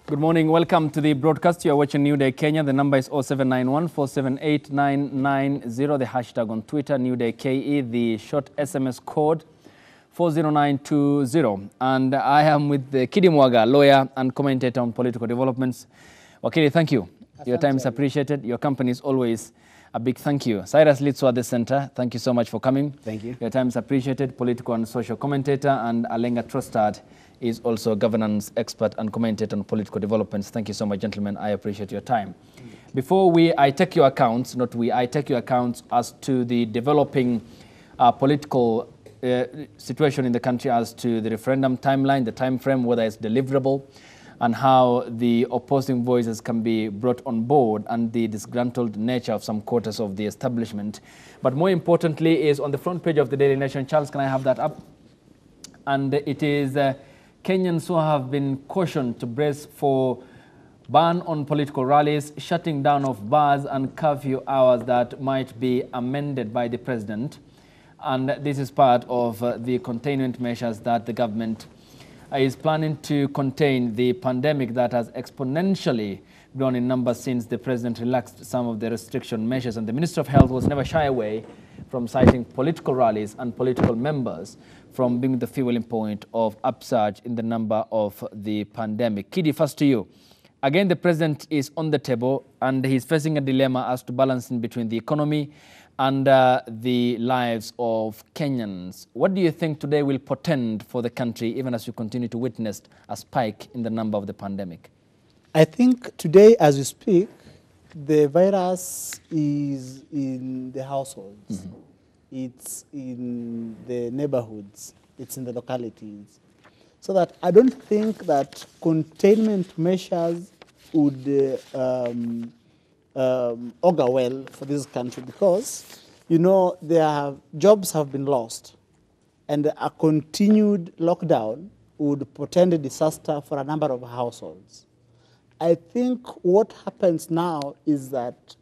Good morning. Welcome to the broadcast. You are watching New Day Kenya. The number is 0791 478 990. The hashtag on Twitter, New Day KE. The short SMS code 40920. And I am with Kidi Mwaga, lawyer and commentator on political developments. Wakili, thank you. Your time is appreciated. Your company is always a big thank you. Cyrus Litsu at the center, thank you so much for coming. Thank you. Your time is appreciated. Political and social commentator. And Alenga Trostad is also a governance expert and commentator on political developments. Thank you so much, gentlemen. I appreciate your time. Before I take your accounts, I take your accounts as to the developing political situation in the country, as to the referendum timeline, the time frame, whether it's deliverable, and how the opposing voices can be brought on board, and the disgruntled nature of some quarters of the establishment. But more importantly is on the front page of the Daily Nation. Charles, can I have that up? And it is Kenyans who have been cautioned to brace for ban on political rallies, shutting down of bars and curfew hours that might be amended by the president. And this is part of the containment measures that the government is planning to contain the pandemic that has exponentially grown in numbers since the president relaxed some of the restriction measures. And the Minister of Health was never shy away from citing political rallies and political members from being the fueling point of upsurge in the number of the pandemic. Kidi, first to you. Again, the president is on the table and he's facing a dilemma as to balancing between the economy and the lives of Kenyans. What do you think today will portend for the country, even as we continue to witness a spike in the number of the pandemic? I think today, as we speak, the virus is in the households. Mm-hmm. It's in the neighborhoods. It's in the localities. So that I don't think that containment measures would augur well for this country, because, you know, jobs have been lost, and a continued lockdown would portend a disaster for a number of households. I think what happens now is that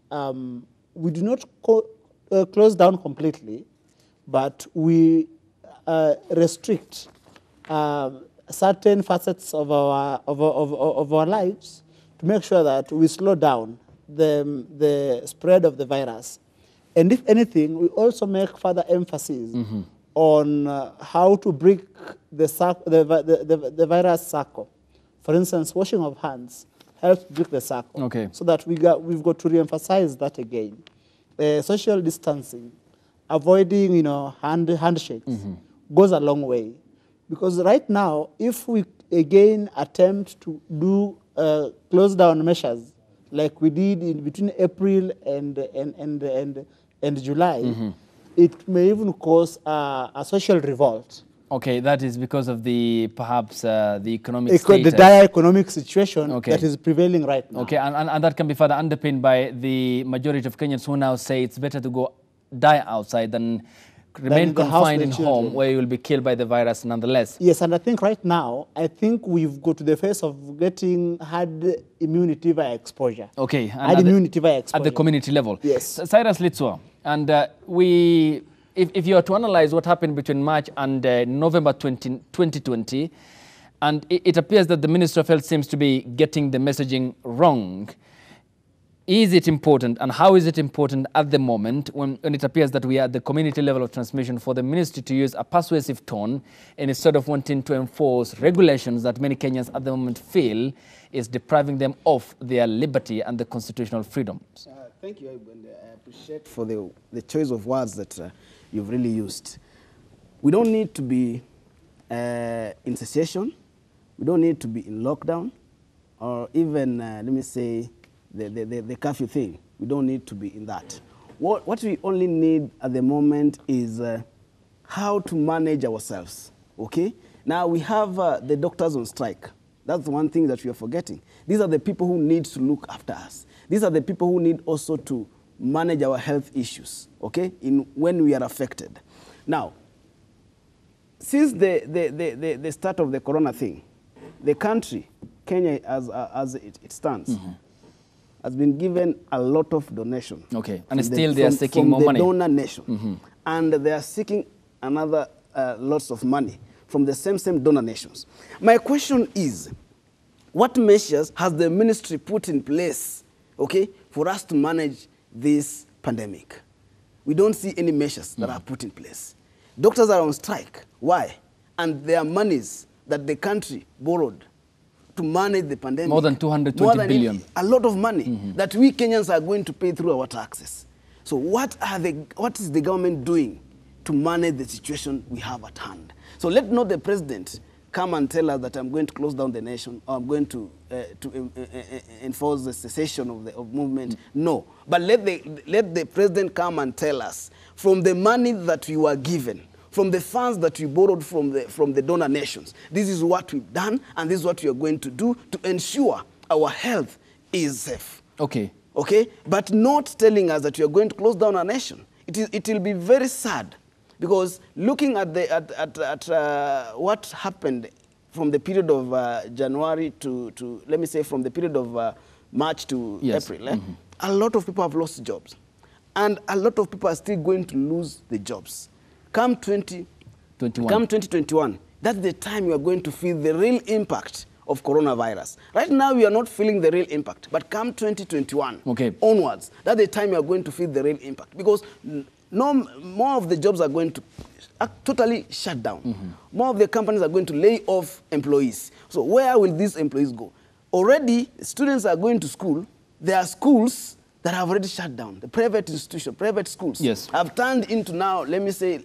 we do not close down completely, but we restrict certain facets of our lives to make sure that we slow down the spread of the virus. And if anything, we also make further emphasis on how to break the virus circle. For instance, washing of hands helps break the circle. Okay. So that we've got to re-emphasize that again. Social distancing, avoiding handshakes goes a long way. Because right now, if we again attempt to do close down measures like we did in between April and July, it may even cause a social revolt. Okay, that is because of perhaps the economic status. The dire economic situation that is prevailing right now. Okay, and that can be further underpinned by the majority of Kenyans who now say it's better to go die outside than remain confined in home, where you will be killed by the virus nonetheless. Yes, and I think right now, we've got to the phase of getting herd immunity via exposure. Okay. Herd immunity via exposure. At the community level. Yes. Cyrus Litsu, and if you are to analyze what happened between March and November 2020, and it appears that the Minister of Health seems to be getting the messaging wrong. Is it important, and how is it important at the moment when it appears that we are at the community level of transmission, for the ministry to use a persuasive tone instead of wanting to enforce regulations that many Kenyans at the moment feel is depriving them of their liberty and the constitutional freedoms? Thank you, and I appreciate for the choice of words that you've really used. We don't need to be in cessation. We don't need to be in lockdown, or even, let me say, the curfew thing. We don't need to be in that. What we only need at the moment is how to manage ourselves, okay? Now, we have the doctors on strike. That's the one thing that we are forgetting. These are the people who need to look after us. These are the people who need also to manage our health issues, okay, when we are affected. Now, since the start of the corona thing, the country, Kenya as it stands, has been given a lot of donation. Okay, and still they are seeking more money. From the donor nation. And they are seeking another lots of money from the same donor nations. My question is, What measures has the ministry put in place, okay, for us to manage this pandemic? We don't see any measures that are put in place. Doctors are on strike. Why? And there are monies that the country borrowed to manage the pandemic. More than 220 billion. A lot of money that we Kenyans are going to pay through our taxes. So what is the government doing to manage the situation we have at hand? So let not the president come and tell us that I'm going to close down the nation, or I'm going to enforce the cessation of movement. No, but let the president come and tell us, from the money that we were given, from the funds that we borrowed from the donor nations, this is what we've done, and this is what we are going to do to ensure our health is safe. Okay. Okay, but not telling us that we are going to close down our nation. It will be very sad. Because looking at what happened from the period of January to, let me say, from the period of March to April, a lot of people have lost jobs. And a lot of people are still going to lose the jobs. Come 2021, that's the time you are going to feel the real impact of coronavirus. Right now, we are not feeling the real impact. But come 2021 onwards, that's the time you are going to feel the real impact. Because more of the jobs are going to totally shut down. More of the companies are going to lay off employees. So where will these employees go? Already, students are going to school. There are schools that have already shut down. The private institutions, private schools have turned into now, let me say,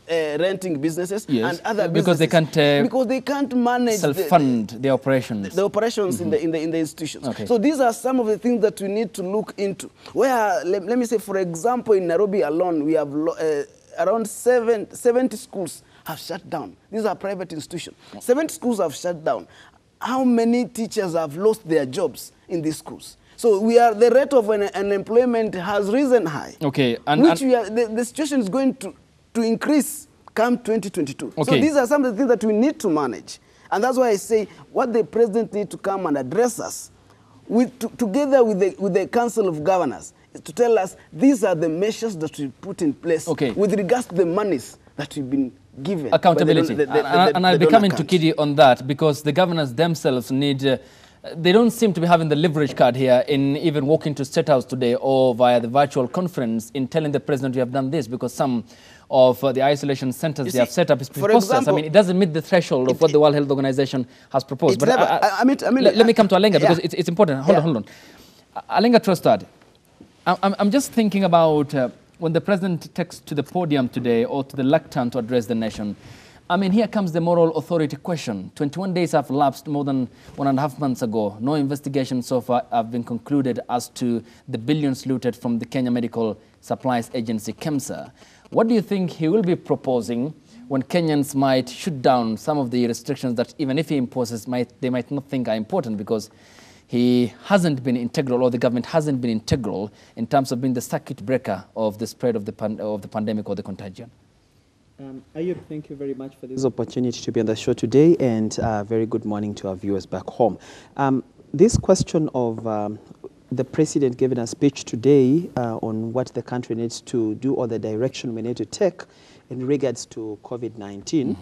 renting businesses and other because businesses. They can't manage self-fund the operations. The operations in the institutions. So these are some of the things that we need to look into. Where, let me say, for example, in Nairobi alone, we have around 70 schools have shut down. These are private institutions. 70 schools have shut down. How many teachers have lost their jobs in these schools? So the rate of unemployment has risen high. Okay, the situation is going to increase come 2022. So these are some of the things that we need to manage. And that's why I say what the president needs to come and address us together with the Council of Governors is to tell us these are the measures that we put in place with regards to the monies that we've been given. Accountability. And I'll be coming to Kidi on that, because the governors themselves need... they don't seem to be having the leverage card here in even walking to State House today or via the virtual conference in telling the president we have done this, because some of the isolation centers they have set up is preposterous. I mean, it doesn't meet the threshold of what the World Health Organization has proposed. But let me come to Alenga, because it's important. Hold on. Alenga Trustad, I'm just thinking about when the president takes to the podium today or to the lectern to address the nation. I mean, here comes the moral authority question. 21 days have lapsed more than 1.5 months ago. No investigation so far have been concluded as to the billions looted from the Kenya Medical Supplies Agency, KEMSA. What do you think he will be proposing when Kenyans might shoot down some of the restrictions that even if he imposes, they might not think are important, because he hasn't been integral, or the government hasn't been integral in terms of being the circuit breaker of the spread of the pandemic or the contagion? Ayub, thank you very much for this opportunity to be on the show today, and very good morning to our viewers back home. This question of the president giving a speech today on what the country needs to do or the direction we need to take in regards to COVID-19,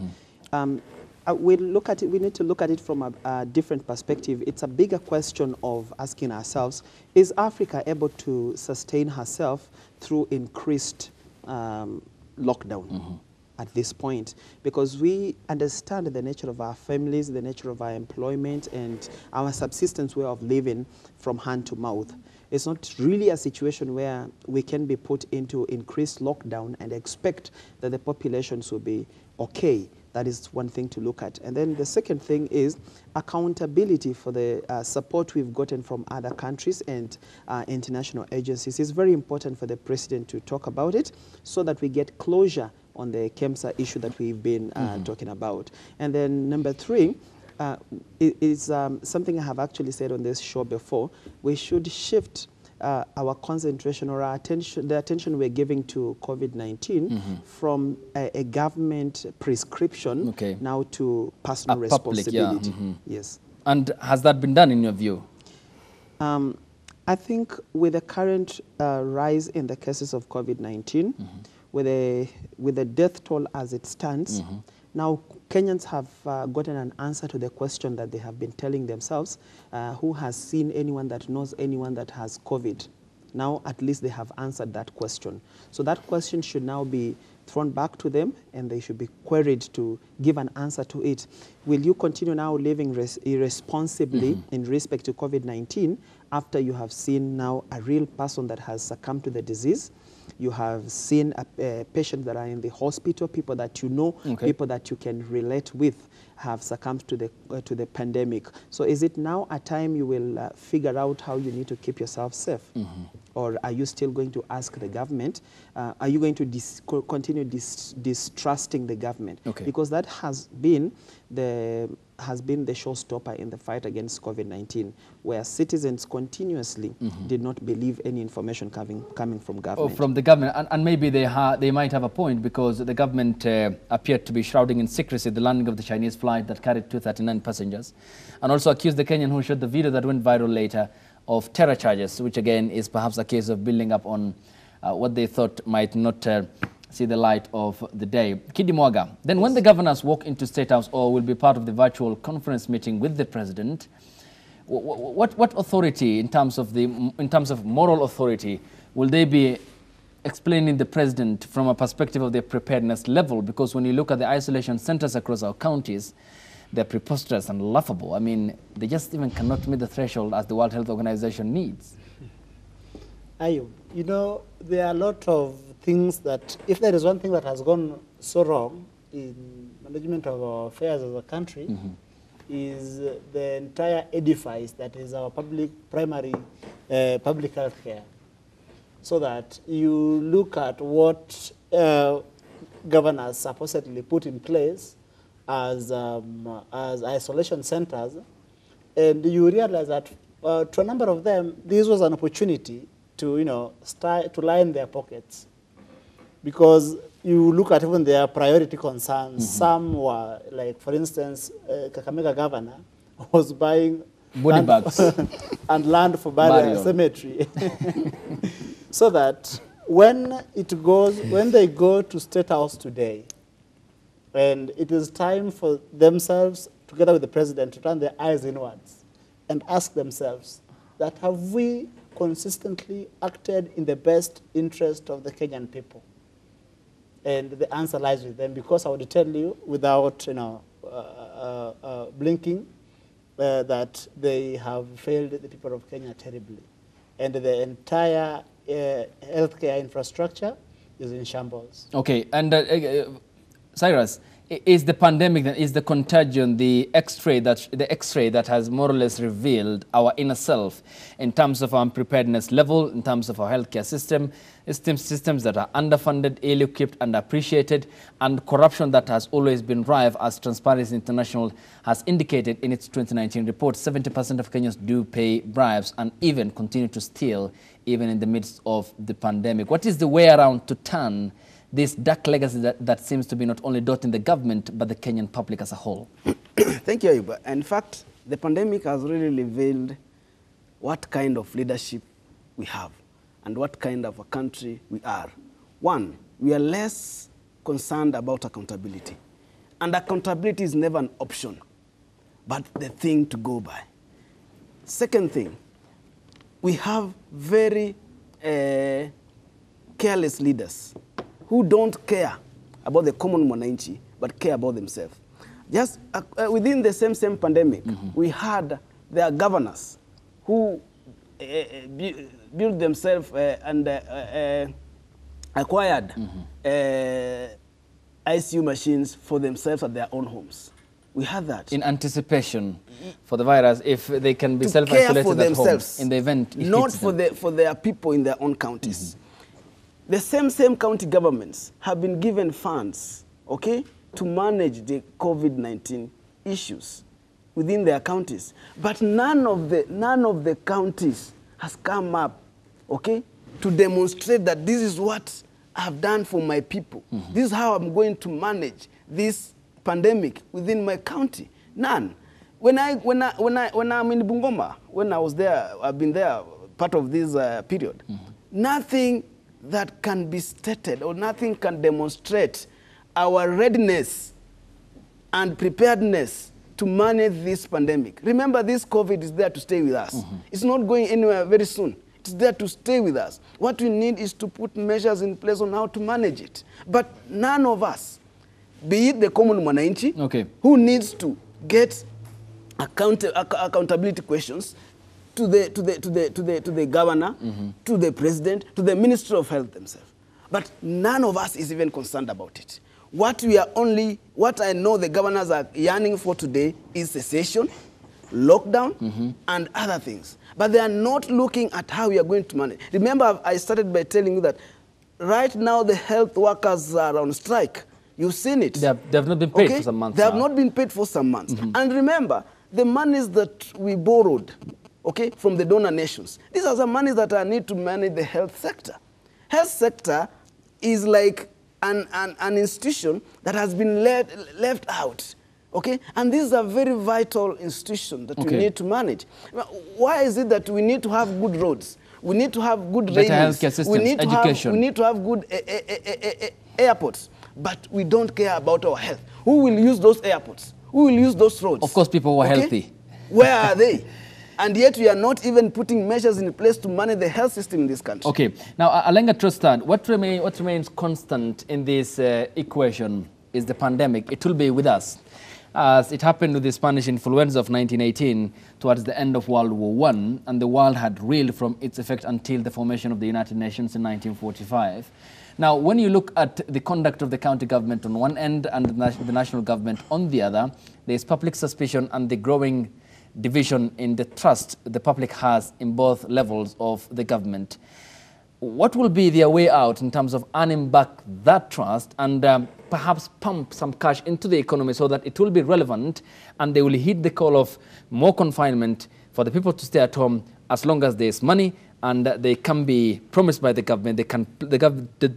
we need to look at it from a different perspective. It's a bigger question of asking ourselves, is Africa able to sustain herself through increased lockdown? At this point, because we understand the nature of our families, the nature of our employment, and our subsistence way of living from hand to mouth. It's not really a situation where we can be put into increased lockdown and expect that the populations will be okay. That is one thing to look at. And then the second thing is accountability for the support we've gotten from other countries and international agencies. It's very important for the president to talk about it so that we get closure on the KEMSA issue that we've been talking about. And then number three is something I have actually said on this show before. We should shift our concentration or our attention, the attention we're giving to COVID-19 from a government prescription now to personal responsibility. Yes. And has that been done in your view? I think with the current rise in the cases of COVID-19, with the death toll as it stands, Now, Kenyans have gotten an answer to the question that they have been telling themselves, who has seen anyone that knows anyone that has COVID? Now, at least they have answered that question. So that question should now be thrown back to them, and they should be queried to give an answer to it. Will you continue now living irresponsibly in respect to COVID-19 after you have seen now a real person that has succumbed to the disease? You have seen patients that are in the hospital, people that you know, people that you can relate with have succumbed to the pandemic. So is it now a time you will figure out how you need to keep yourself safe? Or are you still going to ask the government? Are you going to continue distrusting the government? Because that has been the showstopper in the fight against COVID-19, where citizens continuously did not believe any information coming from government. From the government, and maybe they might have a point, because the government appeared to be shrouding in secrecy the landing of the Chinese flight that carried 239 passengers, and also accused the Kenyan who shot the video that went viral later of terror charges, which again is perhaps a case of building up on what they thought might not see the light of the day. Kidi Mwaga, then when the governors walk into State House or will be part of the virtual conference meeting with the president, what authority, in terms of moral authority, will they be explaining the president from a perspective of their preparedness level? Because when you look at the isolation centers across our counties, they're preposterous and laughable. I mean, they just even cannot meet the threshold as the World Health Organization needs. Ayub, you know, there are a lot of things that, if there is one thing that has gone so wrong in management of our affairs as a country, is the entire edifice that is our primary public health care. So that you look at what governors supposedly put in place as isolation centers, and you realize that to a number of them, this was an opportunity to, to line their pockets. Because you look at even their priority concerns, some were, like, for instance, Kakamega governor was buying body bags and land for burial cemetery. So that when they go to State House today, and it is time for themselves, together with the president, to turn their eyes inwards and ask themselves that, have we consistently acted in the best interest of the Kenyan people? And the answer lies with them, because I would tell you, without blinking, that they have failed the people of Kenya terribly. And the entire healthcare infrastructure is in shambles. Okay, and Cyrus, is the pandemic, is the contagion, the X-ray that has more or less revealed our inner self in terms of our preparedness level, in terms of our healthcare systems that are underfunded, ill-equipped, underappreciated, and corruption that has always been rife, as Transparency International has indicated in its 2019 report. 70% of Kenyans do pay bribes and even continue to steal, even in the midst of the pandemic. What is the way around to turn this dark legacy that seems to be not only dotting the government, but the Kenyan public as a whole? Thank you, Ayuba. In fact, the pandemic has really revealed what kind of leadership we have and what kind of a country we are. One, we are less concerned about accountability. And accountability is never an option, but the thing to go by. Second thing, we have very careless leaders who don't care about the common mwananchi, but care about themselves. Just within the same pandemic, we had their governors who built themselves and acquired ICU machines for themselves at their own homes. We had that. In anticipation for the virus, if they can be self-isolated at home in the event. Not for their people in their own counties. The same county governments have been given funds, okay, to manage the COVID-19 issues within their counties. But none of the counties has come up, okay, to demonstrate that this is what I've done for my people. This is how I'm going to manage this pandemic within my county. None. When I'm in Bungoma, when I was there, I've been there part of this period. Nothing that can be stated or nothing can demonstrate our readiness and preparedness to manage this pandemic. Remember, this COVID is there to stay with us. It's not going anywhere very soon. It's there to stay with us. What we need is to put measures in place on how to manage it. But none of us, be it the common mwananchi, who needs to get accountability questions to the governor, to the president, to the Ministry of Health themselves. But none of us is even concerned about it. What I know the governors are yearning for today is cessation, lockdown, and other things. But they are not looking at how we are going to manage. Remember, I started by telling you that right now the health workers are on strike. You've seen it. They have not been paid for some months. They have not been paid for some months. And remember, the monies that we borrowed, from the donor nations, these are the monies that I need to manage the health sector. Health sector is like an institution that has been left out. And this is a very vital institution that we need to manage. Why is it that we need to have good roads? We need to have good railways. Healthcare systems, education. We need to have good airports. But we don't care about our health. Who will use those airports? Who will use those roads? Of course, people who are healthy. Where are they? And yet we are not even putting measures in place to manage the health system in this country. Okay. Now, Alenga Trustad, what remains constant in this equation is the pandemic. It will be with us. As it happened with the Spanish influenza of 1918 towards the end of World War I, and the world had reeled from its effect until the formation of the United Nations in 1945. Now, when you look at the conduct of the county government on one end and the national government on the other, there is public suspicion and the growing division in the trust the public has in both levels of the government. What will be their way out in terms of earning back that trust and perhaps pump some cash into the economy so that it will be relevant and they will heed the call of more confinement for the people to stay at home as long as there is money and they can be promised by the government.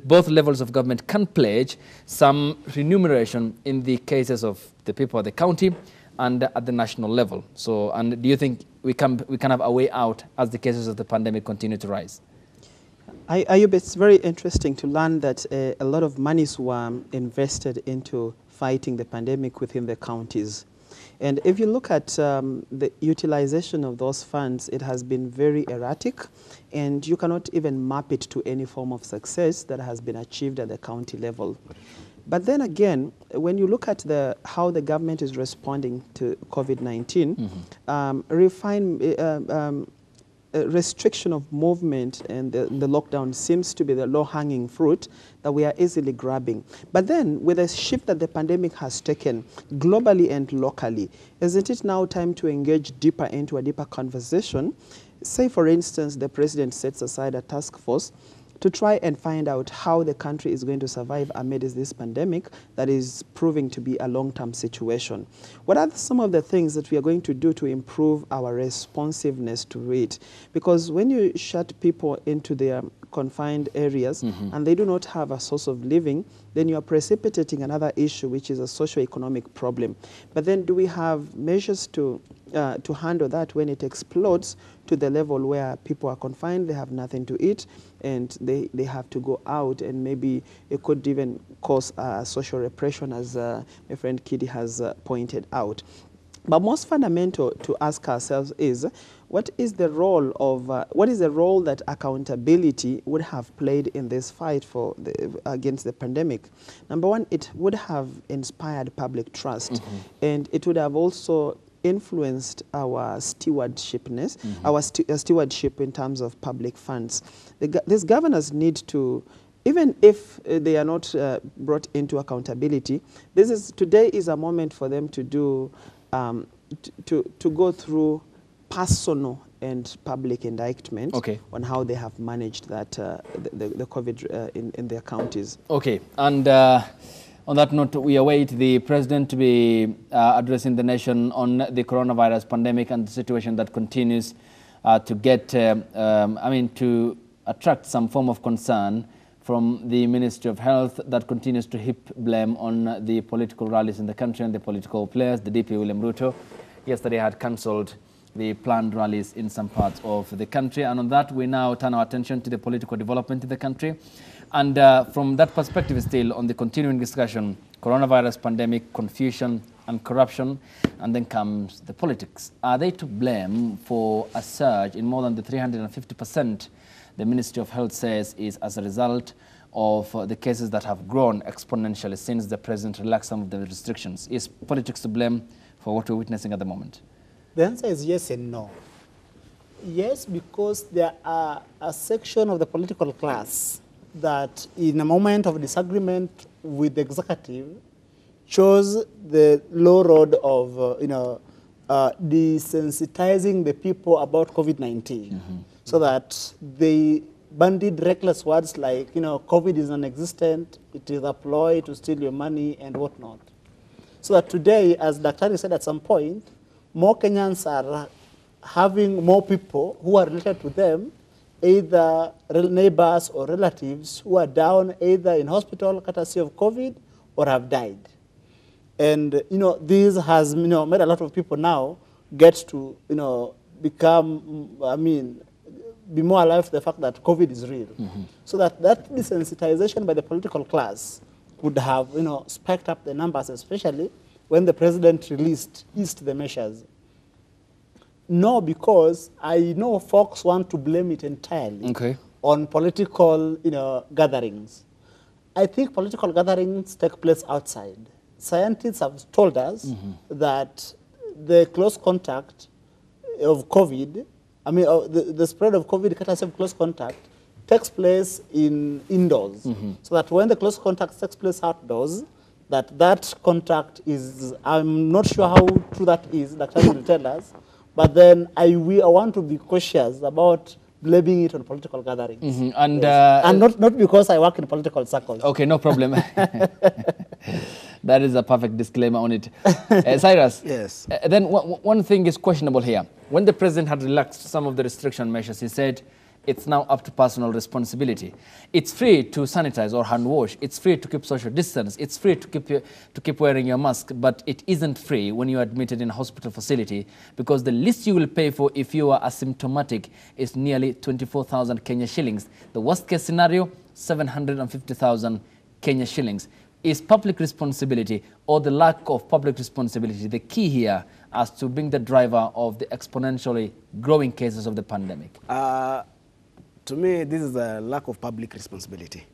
Both levels of government can pledge some remuneration in the cases of the people at the county and at the national level. So, and do you think we can have a way out as the cases of the pandemic continue to rise? Ayub, it's very interesting to learn that a lot of monies were invested into fighting the pandemic within the counties. And if you look at the utilization of those funds, it has been very erratic, and you cannot even map it to any form of success that has been achieved at the county level. But then again, when you look at how the government is responding to COVID-19, restriction of movement and the lockdown seems to be the low-hanging fruit that we are easily grabbing. But then, with the shift that the pandemic has taken globally and locally, isn't it now time to engage deeper into a deeper conversation? Say, for instance, the president sets aside a task force to try and find out how the country is going to survive amidst this pandemic that is proving to be a long-term situation. What are some of the things that we are going to do to improve our responsiveness to it? Because when you shut people into their confined areas and they do not have a source of living, then you are precipitating another issue, which is a socio-economic problem. But then do we have measures to handle that when it explodes to the level where people are confined, they have nothing to eat, and they have to go out, and maybe it could even cause social repression, as my friend Kidi has pointed out. But most fundamental to ask ourselves is, what is the role that accountability would have played in this fight against the pandemic? Number one, it would have inspired public trust, and it would have also influenced our stewardshipness, our stewardship in terms of public funds. These governors need to, even if they are not brought into accountability, today is a moment for them to do to go through personal and public indictment on how they have managed that the COVID in their counties. Okay, and on that note, we await the president to be addressing the nation on the coronavirus pandemic and the situation that continues to get, to attract some form of concern from the Ministry of Health that continues to heap blame on the political rallies in the country and the political players. The DP, William Ruto, yesterday had cancelled the planned rallies in some parts of the country. And on that, we now turn our attention to the political development in the country. And from that perspective still, on the continuing discussion, coronavirus pandemic, confusion and corruption, and then comes the politics. Are they to blame for a surge in more than the 350% the Ministry of Health says is as a result of the cases that have grown exponentially since the president relaxed some of the restrictions? Is politics to blame for what we're witnessing at the moment? The answer is yes and no. Yes, because there are a section of the political class that in a moment of disagreement with the executive chose the low road of, desensitizing the people about COVID-19 so that they bandied reckless words like, COVID is non-existent, it is a ploy to steal your money and whatnot. So that today, as Dr. said at some point, more Kenyans are having more people who are related to them, either neighbors or relatives who are down either in hospital courtesy of COVID or have died. And, this has, made a lot of people now get to, become, be more alive to the fact that COVID is real. So that desensitization by the political class would have, spiked up the numbers, especially when the president eased the measures. No, because I know folks want to blame it entirely on political, gatherings. I think political gatherings take place outside. Scientists have told us that the close contact of COVID, the spread of COVID, courtesy of close contact, takes place indoors. So that when the close contact takes place outdoors, that contact is, I'm not sure how true that is, Dr. will tell us, but then I want to be cautious about blaming it on political gatherings. And, yes. And not because I work in political circles. Okay, no problem. That is a perfect disclaimer on it. Cyrus, yes. Then one thing is questionable here. When the president had relaxed some of the restriction measures, he said, it's now up to personal responsibility. It's free to sanitize or hand wash. It's free to keep social distance. It's free to keep wearing your mask, but it isn't free when you are admitted in a hospital facility because the least you will pay for if you are asymptomatic is nearly 24,000 Kenya shillings. The worst case scenario, 750,000 Kenya shillings. Is public responsibility or the lack of public responsibility the key here as to being the driver of the exponentially growing cases of the pandemic? To me, this is a lack of public responsibility.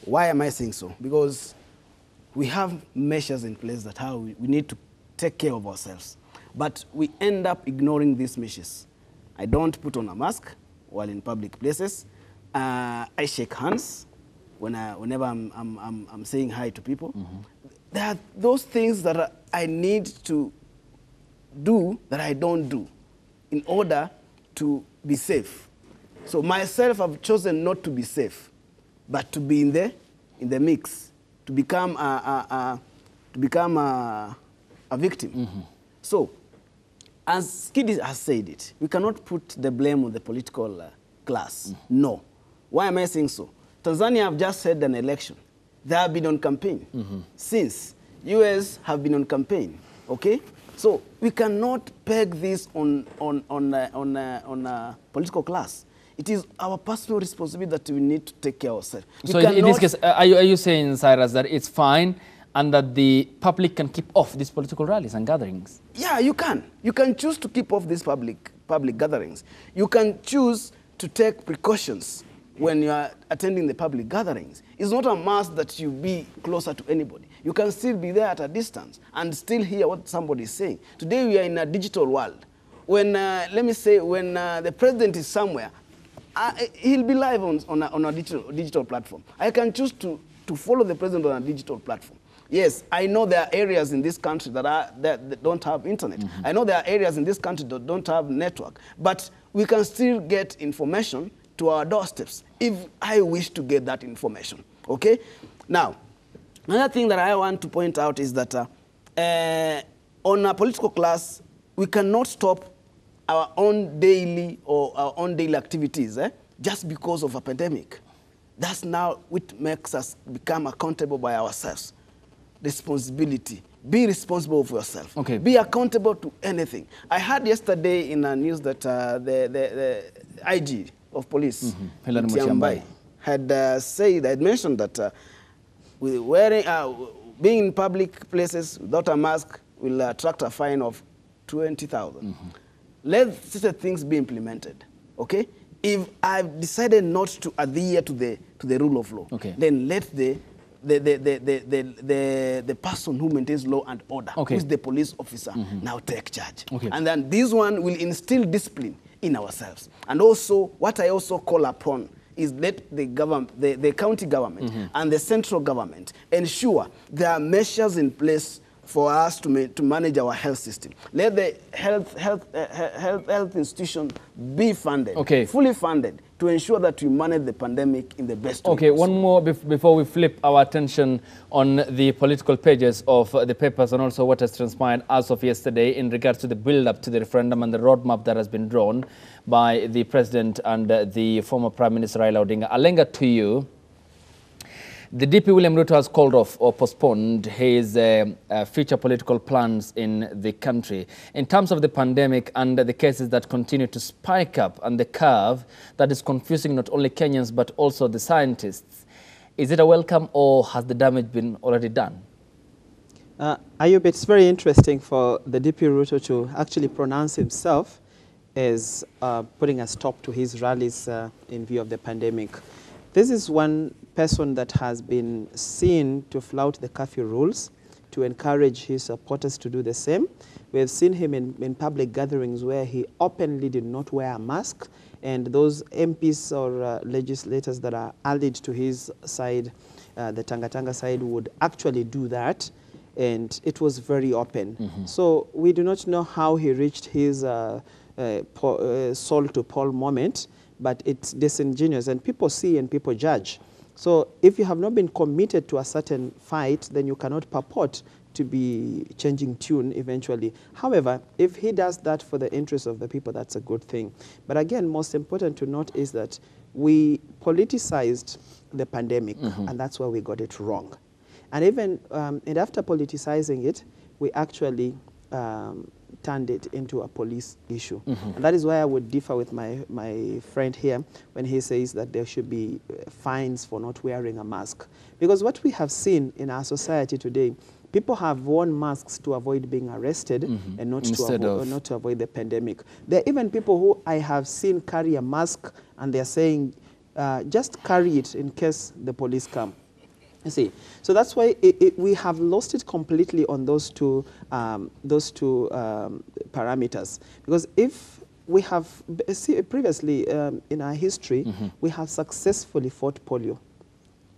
Why am I saying so? Because we have measures in place that how we need to take care of ourselves. But we end up ignoring these measures. I don't put on a mask while in public places. I shake hands whenever I'm saying hi to people. There are those things that I need to do that I don't do in order to be safe. So myself, I've chosen not to be safe, but to be in the mix, to become a victim. So, as Skidi has said it, we cannot put the blame on the political class. No. Why am I saying so? Tanzania have just had an election. They have been on campaign since. US have been on campaign. Okay. So we cannot peg this on political class. It is our personal responsibility that we need to take care of ourselves. So in this case, are you saying, Cyrus, that it's fine and that the public can keep off these political rallies and gatherings? Yeah, you can. You can choose to keep off these public gatherings. You can choose to take precautions when you are attending the public gatherings. It's not a must that you be closer to anybody. You can still be there at a distance and still hear what somebody is saying. Today we are in a digital world. When, let me say, when the president is somewhere, he'll be live on a digital platform. I can choose to follow the president on a digital platform. Yes, I know there are areas in this country that don't have internet. I know there are areas in this country that don't have network. But we can still get information to our doorsteps if I wish to get that information. Okay? Now, another thing that I want to point out is that on a political class, we cannot stop our own daily activities just because of a pandemic. That's now what makes us become accountable by ourselves. Responsibility. Be responsible for yourself. Okay. Be accountable to anything. I heard yesterday in a news that the IG of police, had mentioned that being in public places without a mask will attract a fine of 20,000. Let such things be implemented, okay? If I've decided not to adhere to the rule of law, then let the person who maintains law and order, who is the police officer, now take charge. And then this one will instill discipline in ourselves. And also, what I also call upon is let the county government and the central government ensure there are measures in place for us to manage our health system. Let the health institution be funded, fully funded, to ensure that we manage the pandemic in the best way possible. One more before we flip our attention on the political pages of the papers and also what has transpired as of yesterday in regards to the build-up to the referendum and the roadmap that has been drawn by the President and the former Prime Minister Raila Odinga. Alenga, to you. The DP William Ruto has called off or postponed his future political plans in the country. In terms of the pandemic and the cases that continue to spike up and the curve that is confusing not only Kenyans but also the scientists, is it a welcome or has the damage been already done? Ayub, it's very interesting for the DP Ruto to actually pronounce himself as putting a stop to his rallies in view of the pandemic. This is one person that has been seen to flout the curfew rules, to encourage his supporters to do the same. We have seen him in public gatherings where he openly did not wear a mask, and those MPs or legislators that are allied to his side, the Tanga side, would actually do that, and it was very open. So we do not know how he reached his Saul to Paul moment, but it's disingenuous, and people see and people judge. So if you have not been committed to a certain fight, then you cannot purport to be changing tune eventually. However, if he does that for the interest of the people, that's a good thing. But again, most important to note is that we politicized the pandemic, and that's where we got it wrong. And even and after politicizing it, we actually turned it into a police issue. And that is why I would differ with my friend here when he says that there should be fines for not wearing a mask. Because what we have seen in our society today, people have worn masks to avoid being arrested and not to avoid the pandemic. There are even people who I have seen carry a mask and they're saying, just carry it in case the police come. You see, so that's why we have lost it completely on those two parameters. Because if we have previously in our history, we have successfully fought polio,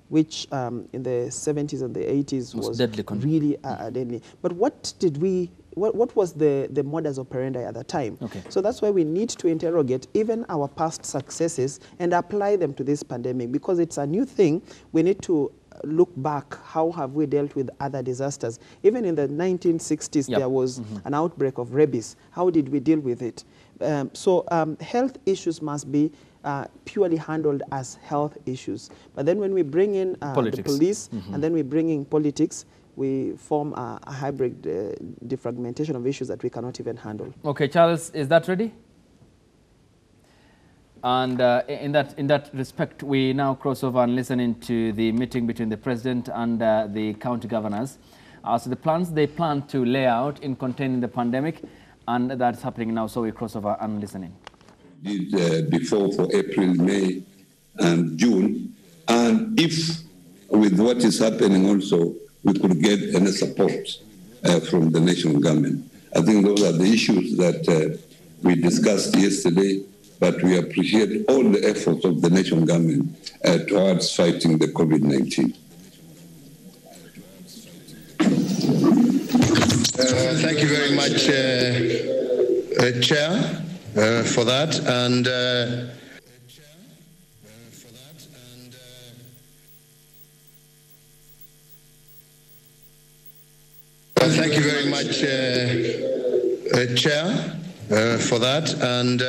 which in the 70s and the 80s was really deadly. But what did we? What was the modus operandi at that time? So that's why we need to interrogate even our past successes and apply them to this pandemic, because it's a new thing. We need to look back, how have we dealt with other disasters? Even in the 1960s, there was an outbreak of rabies. How did we deal with it? So health issues must be purely handled as health issues. But then when we bring in the police and then we bring in politics, we form a hybrid defragmentation of issues that we cannot even handle. Okay, Charles, is that ready? And in that respect, we now cross over and listen into the meeting between the President and the county governors. So the plans they plan to lay out in containing the pandemic, and that's happening now, so we cross over and listen in. Before for April, May, and June, and if with what is happening also, we could get any support from the national government. I think those are the issues that we discussed yesterday, but we appreciate all the efforts of the national government towards fighting the COVID-19. Thank you very much, Chair, for that. And thank you very much, Chair, for that. And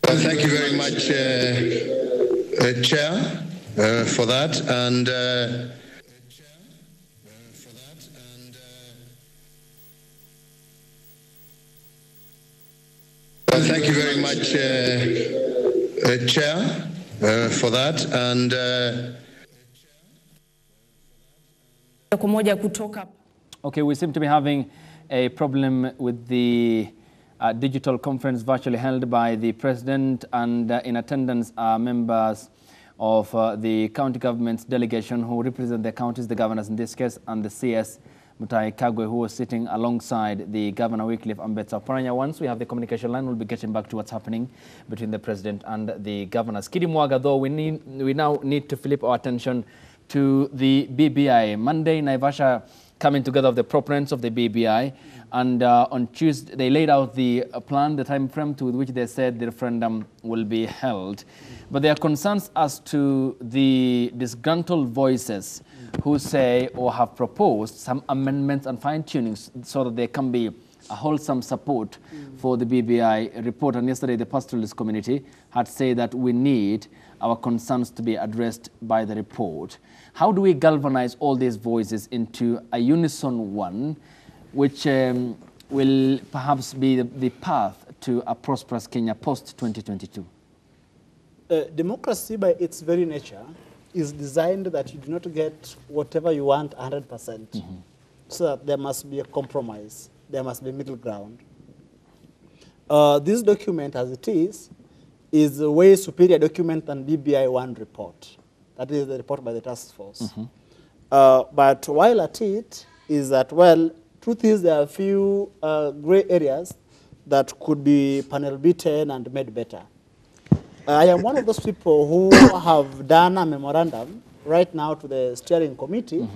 thank you very much, Chair, for that. And thank you very much, Thank you very much, Chair, for that. And okay, we seem to be having a problem with the digital conference virtually held by the President, and in attendance are members of the county government's delegation who represent their counties, the governors in this case, and the CS Mutai Kagwe, who was sitting alongside the Governor Wycliffe Ambetsa Oparanya. Once we have the communication line, we'll be getting back to what's happening between the President and the governors. Kidi Mwaga, though, we now need to flip our attention to the BBI. Monday, Naivasha coming together of the proponents of the BBI, and on Tuesday they laid out the plan, the time frame to which they said the referendum will be held. But there are concerns as to the disgruntled voices who say or have proposed some amendments and fine-tunings so that there can be a wholesome support for the BBI report. And yesterday the pastoralist community had said that we need our concerns to be addressed by the report. How do we galvanize all these voices into a unison one, which will perhaps be the path to a prosperous Kenya post-2022? Democracy, by its very nature, is designed that you do not get whatever you want 100%. So that there must be a compromise. There must be a middle ground. This document, as it is a way superior document than BBI 1 report. That is the report by the task force. But while at it, is that, well, truth is there are a few gray areas that could be panel beaten and made better. I am one of those people who have done a memorandum right now to the steering committee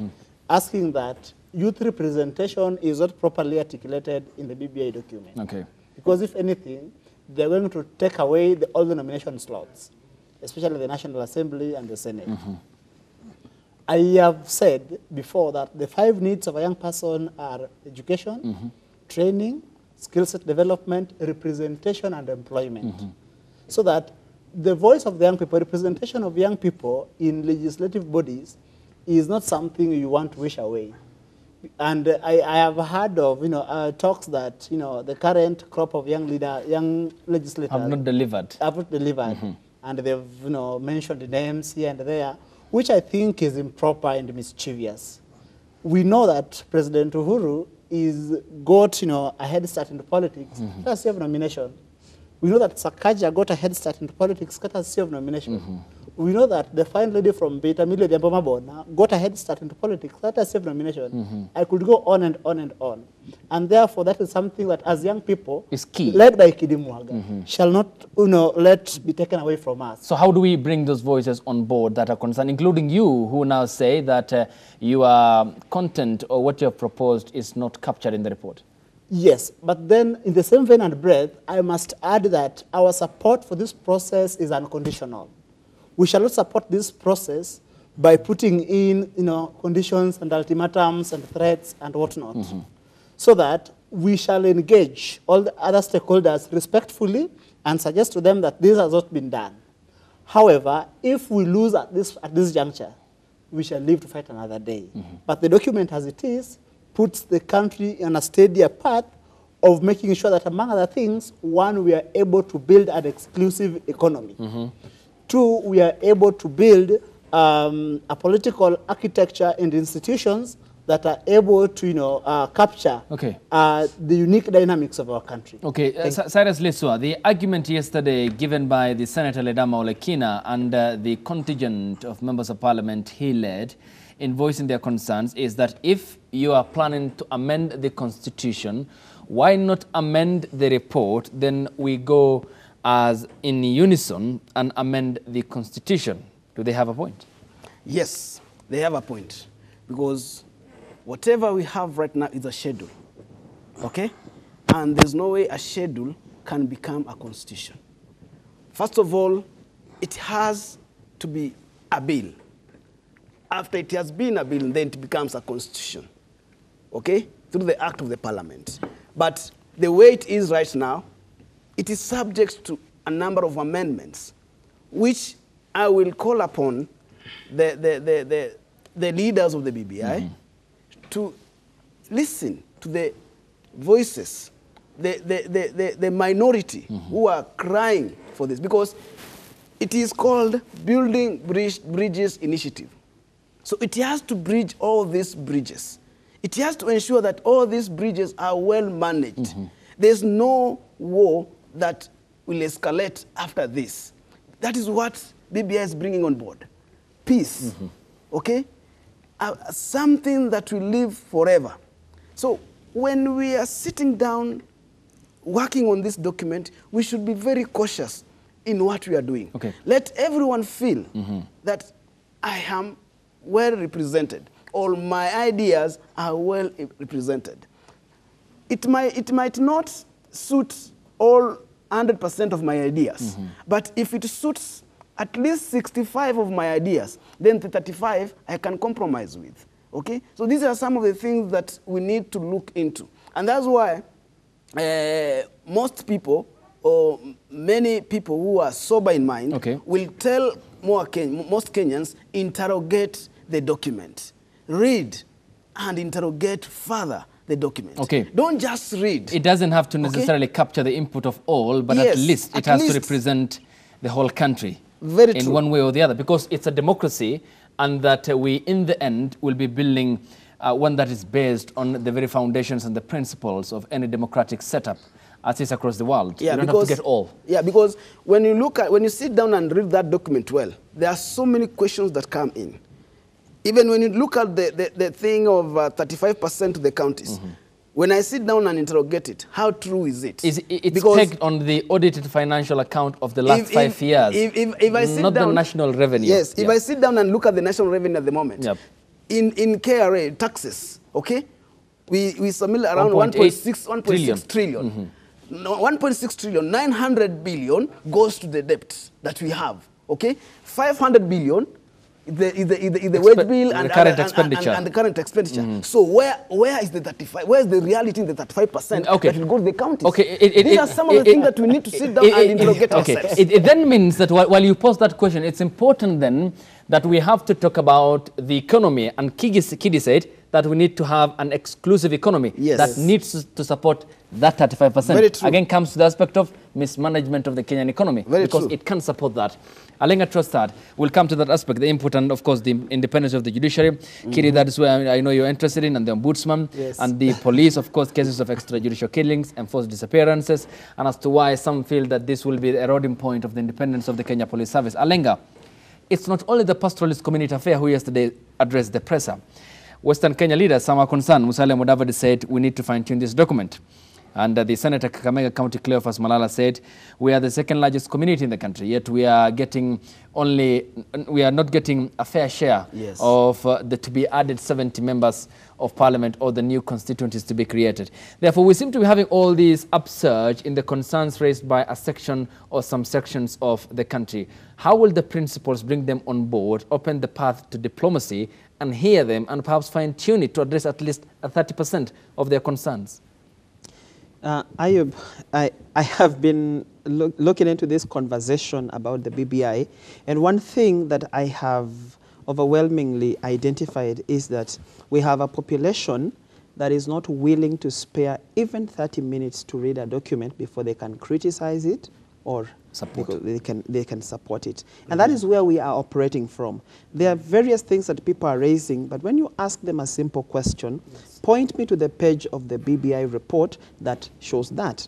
asking that youth representation is not properly articulated in the BBI document. Okay. Because if anything, they're going to take away all the nomination slots, especially the National Assembly and the Senate. I have said before that the 5 needs of a young person are education, training, skill set development, representation, and employment. So that the voice of the young people, representation of young people in legislative bodies is not something you want to wish away. And I have heard of talks that the current crop of young legislators have not delivered. And they've mentioned names here and there, which I think is improper and mischievous. We know that President Uhuru got a head start into politics courtesy of nomination. We know that Sakaja got a head start into politics courtesy of nomination. We know that the fine lady from Beta Milo Diambomabona got a head start into politics courtesy of nomination. I could go on and on and on. And therefore, that is something that as young people, is key, led by Kidi Mwaga, shall not let be taken away from us. So how do we bring those voices on board that are concerned, including you, who now say that your content or what you have proposed is not captured in the report? Yes, but then in the same vein and breath, I must add that our support for this process is unconditional. We shall not support this process by putting in conditions and ultimatums and threats and whatnot. So that we shall engage all the other stakeholders respectfully and suggest to them that this has not been done. However, if we lose at this juncture, we shall live to fight another day. But the document as it is puts the country on a steadier path of making sure that, among other things, 1, we are able to build an exclusive economy. 2, we are able to build a political architecture and institutions that are able to capture the unique dynamics of our country. Okay, Cyrus Liswa, the argument yesterday given by the Senator Ledama Olekina and the contingent of members of parliament he led in voicing their concerns is that if you are planning to amend the constitution, why not amend the report? Then we go as in unison and amend the constitution. Do they have a point? Yes, they have a point. Because whatever we have right now is a schedule, okay? And there's no way a schedule can become a constitution. First of all, it has to be a bill. After it has been a bill, then it becomes a constitution, okay? Through the act of the parliament. But the way it is right now, it is subject to a number of amendments, which I will call upon the leaders of the BBI to listen to the voices the minority who are crying for this, because it is called Building Bridges Initiative. So it has to bridge all these bridges. It has to ensure that all these bridges are well managed. There's no war that will escalate after this. That is what BBI is bringing on board. Peace, okay? Something that will live forever. So when we are sitting down working on this document, we should be very cautious in what we are doing. Okay. Let everyone feel that I am well represented. All my ideas are well represented. It might not suit all 100% of my ideas, but if it suits at least 65 of my ideas, then the 35 I can compromise with. Okay? So these are some of the things that we need to look into. And that's why most people, or many people who are sober in mind, will tell most Kenyans, interrogate the document. Read and interrogate further the document. Okay. Don't just read. It doesn't have to necessarily capture the input of all, but at least it has to represent the whole country. Very true. In one way or the other, because it's a democracy, and that we, in the end, will be building one that is based on the very foundations and the principles of any democratic setup as is across the world. Yeah, you don't have to get all. Yeah, because when you sit down and read that document well, there are so many questions that come in. Even when you look at the thing of 35% of the counties, when I sit down and interrogate it, how true is it? It's pegged on the audited financial account of the last 5 years, if I sit not down, the national revenue. Yes, if I sit down and look at the national revenue at the moment, in KRA, taxes, okay, we submit around 1.6 trillion. 1.6 trillion, 900 billion goes to the debt that we have, okay? 500 billion is the wage bill and the current expenditure. And the current expenditure. So where is the 35? Where is the reality in the 35% that will go to the counties? Okay, these are some of the things that we need to sit down and interrogate ourselves. It then means that while you pose that question, it's important then that we have to talk about the economy. And Kidi said that we need to have an exclusive economy that needs to support that 35%. Very true. Again, comes to the aspect of mismanagement of the Kenyan economy. Because it can support that. Alenga Trustad, we'll come to that aspect, the input and, of course, the independence of the judiciary. Kiri, that is where I know you're interested in, and the ombudsman, and the police, of course, cases of extrajudicial killings, enforced disappearances, and as to why some feel that this will be the eroding point of the independence of the Kenya Police Service. Alenga, it's not only the pastoralist community affair who yesterday addressed the presser. Western Kenya leaders, some are concerned. Musalia Mudavadi said, we need to fine-tune this document. And the Senator Kakamega County Cleophas Malala said, we are the second largest community in the country, yet we are not getting a fair share of the to be added 70 members of parliament or the new constituencies to be created. Therefore, we seem to be having all these upsurge in the concerns raised by a section or some sections of the country. How will the principals bring them on board, open the path to diplomacy, and hear them, and perhaps fine-tune it to address at least 30% of their concerns? Ayub, I have been looking into this conversation about the BBI, and one thing that I have overwhelmingly identified is that we have a population that is not willing to spare even 30 minutes to read a document before they can criticize it or they can support it. And that is where we are operating from. There are various things that people are raising, but when you ask them a simple question, point me to the page of the BBI report that shows that.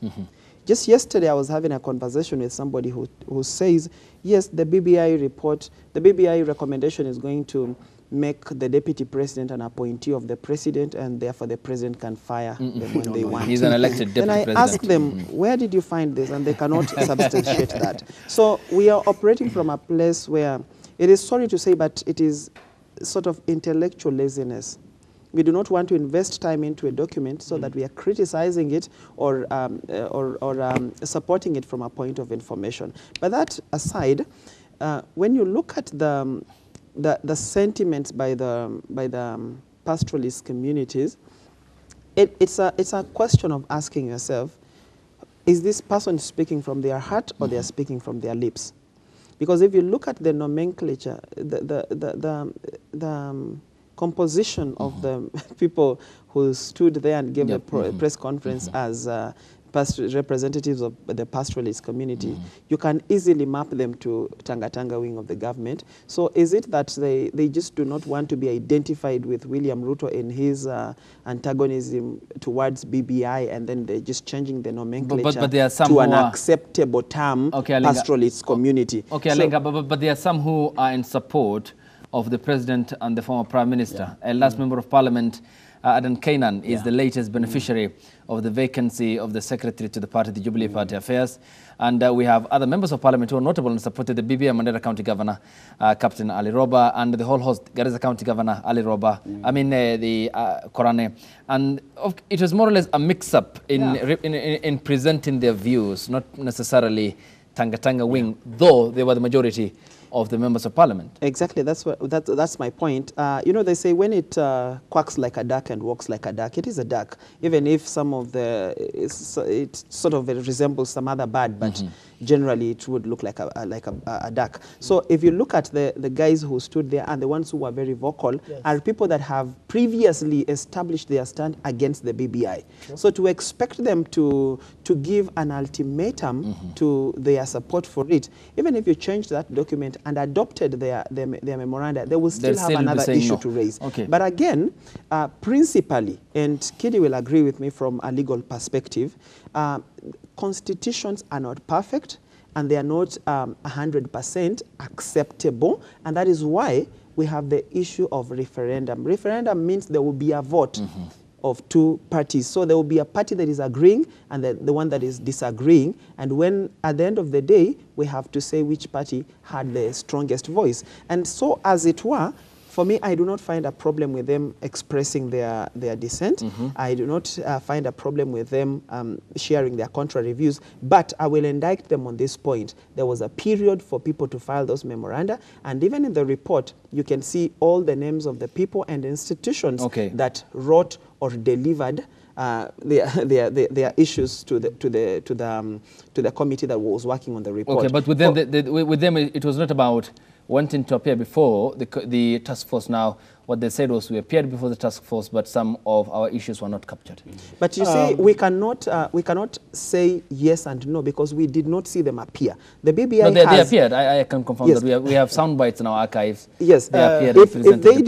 Just yesterday, I was having a conversation with somebody who says, yes, the BBI report, the BBI recommendation is going to make the deputy president an appointee of the president, and therefore the president can fire them when they want. He's an elected deputy president. Then I ask them, where did you find this? And they cannot substantiate that. So we are operating from a place where it is sorry to say, but it is sort of intellectual laziness. We do not want to invest time into a document so that we are criticizing it or supporting it from a point of information. But that aside, when you look at the sentiments by the pastoralist communities, it's a question of asking yourself, is this person speaking from their heart or they are speaking from their lips? Because if you look at the nomenclature, the composition of the people who stood there and gave a press conference as representatives of the pastoralist community, you can easily map them to Tanga wing of the government. So is it that they just do not want to be identified with William Ruto in his antagonism towards BBI, and then they're just changing the nomenclature but there are some to an who are acceptable term, pastoralist community? Okay, Alenga, but there are some who are in support of the president and the former prime minister. A last member of parliament, Adan Kainan, is the latest beneficiary of the vacancy of the secretary to the party, the Jubilee Party Affairs. And we have other members of parliament who are notable and supported: the BBI Mandera County Governor, Captain Ali Roba, and the whole host, Garissa County Governor Ali Roba, the Korane. And it was more or less a mix-up in presenting their views, not necessarily Tanga wing, though they were the majority of the members of parliament. Exactly, that's my point. You know, they say when it quacks like a duck and walks like a duck, it is a duck. Even if some of it sort of resembles some other bird, but generally it would look like a duck. So if you look at the guys who stood there and the ones who were very vocal are people that have previously established their stand against the BBI. Sure. So to expect them to give an ultimatum to their support for it, even if you change that document and adopted their memoranda, they will still have another issue to raise. Okay. But again, principally, and Kidi will agree with me from a legal perspective, constitutions are not perfect and they are not 100% acceptable, and that is why we have the issue of referendum. Referendum means there will be a vote of two parties. So there will be a party that is agreeing and the one that is disagreeing. And when, at the end of the day, we have to say which party had the strongest voice. And so, as it were, for me, I do not find a problem with them expressing their dissent. I do not find a problem with them sharing their contrary views, but I will indict them on this point. There was a period for people to file those memoranda, and even in the report, you can see all the names of the people and institutions that wrote or delivered their issues to the committee that was working on the report. Okay, but with them, with them, it was not about wanting to appear before the task force. Now, what they said was we appeared before the task force, but some of our issues were not captured. But you see, we cannot say yes and no because we did not see them appear. The BBI no, they appeared. I can confirm that we have sound bites in our archives. Yes, they appeared if they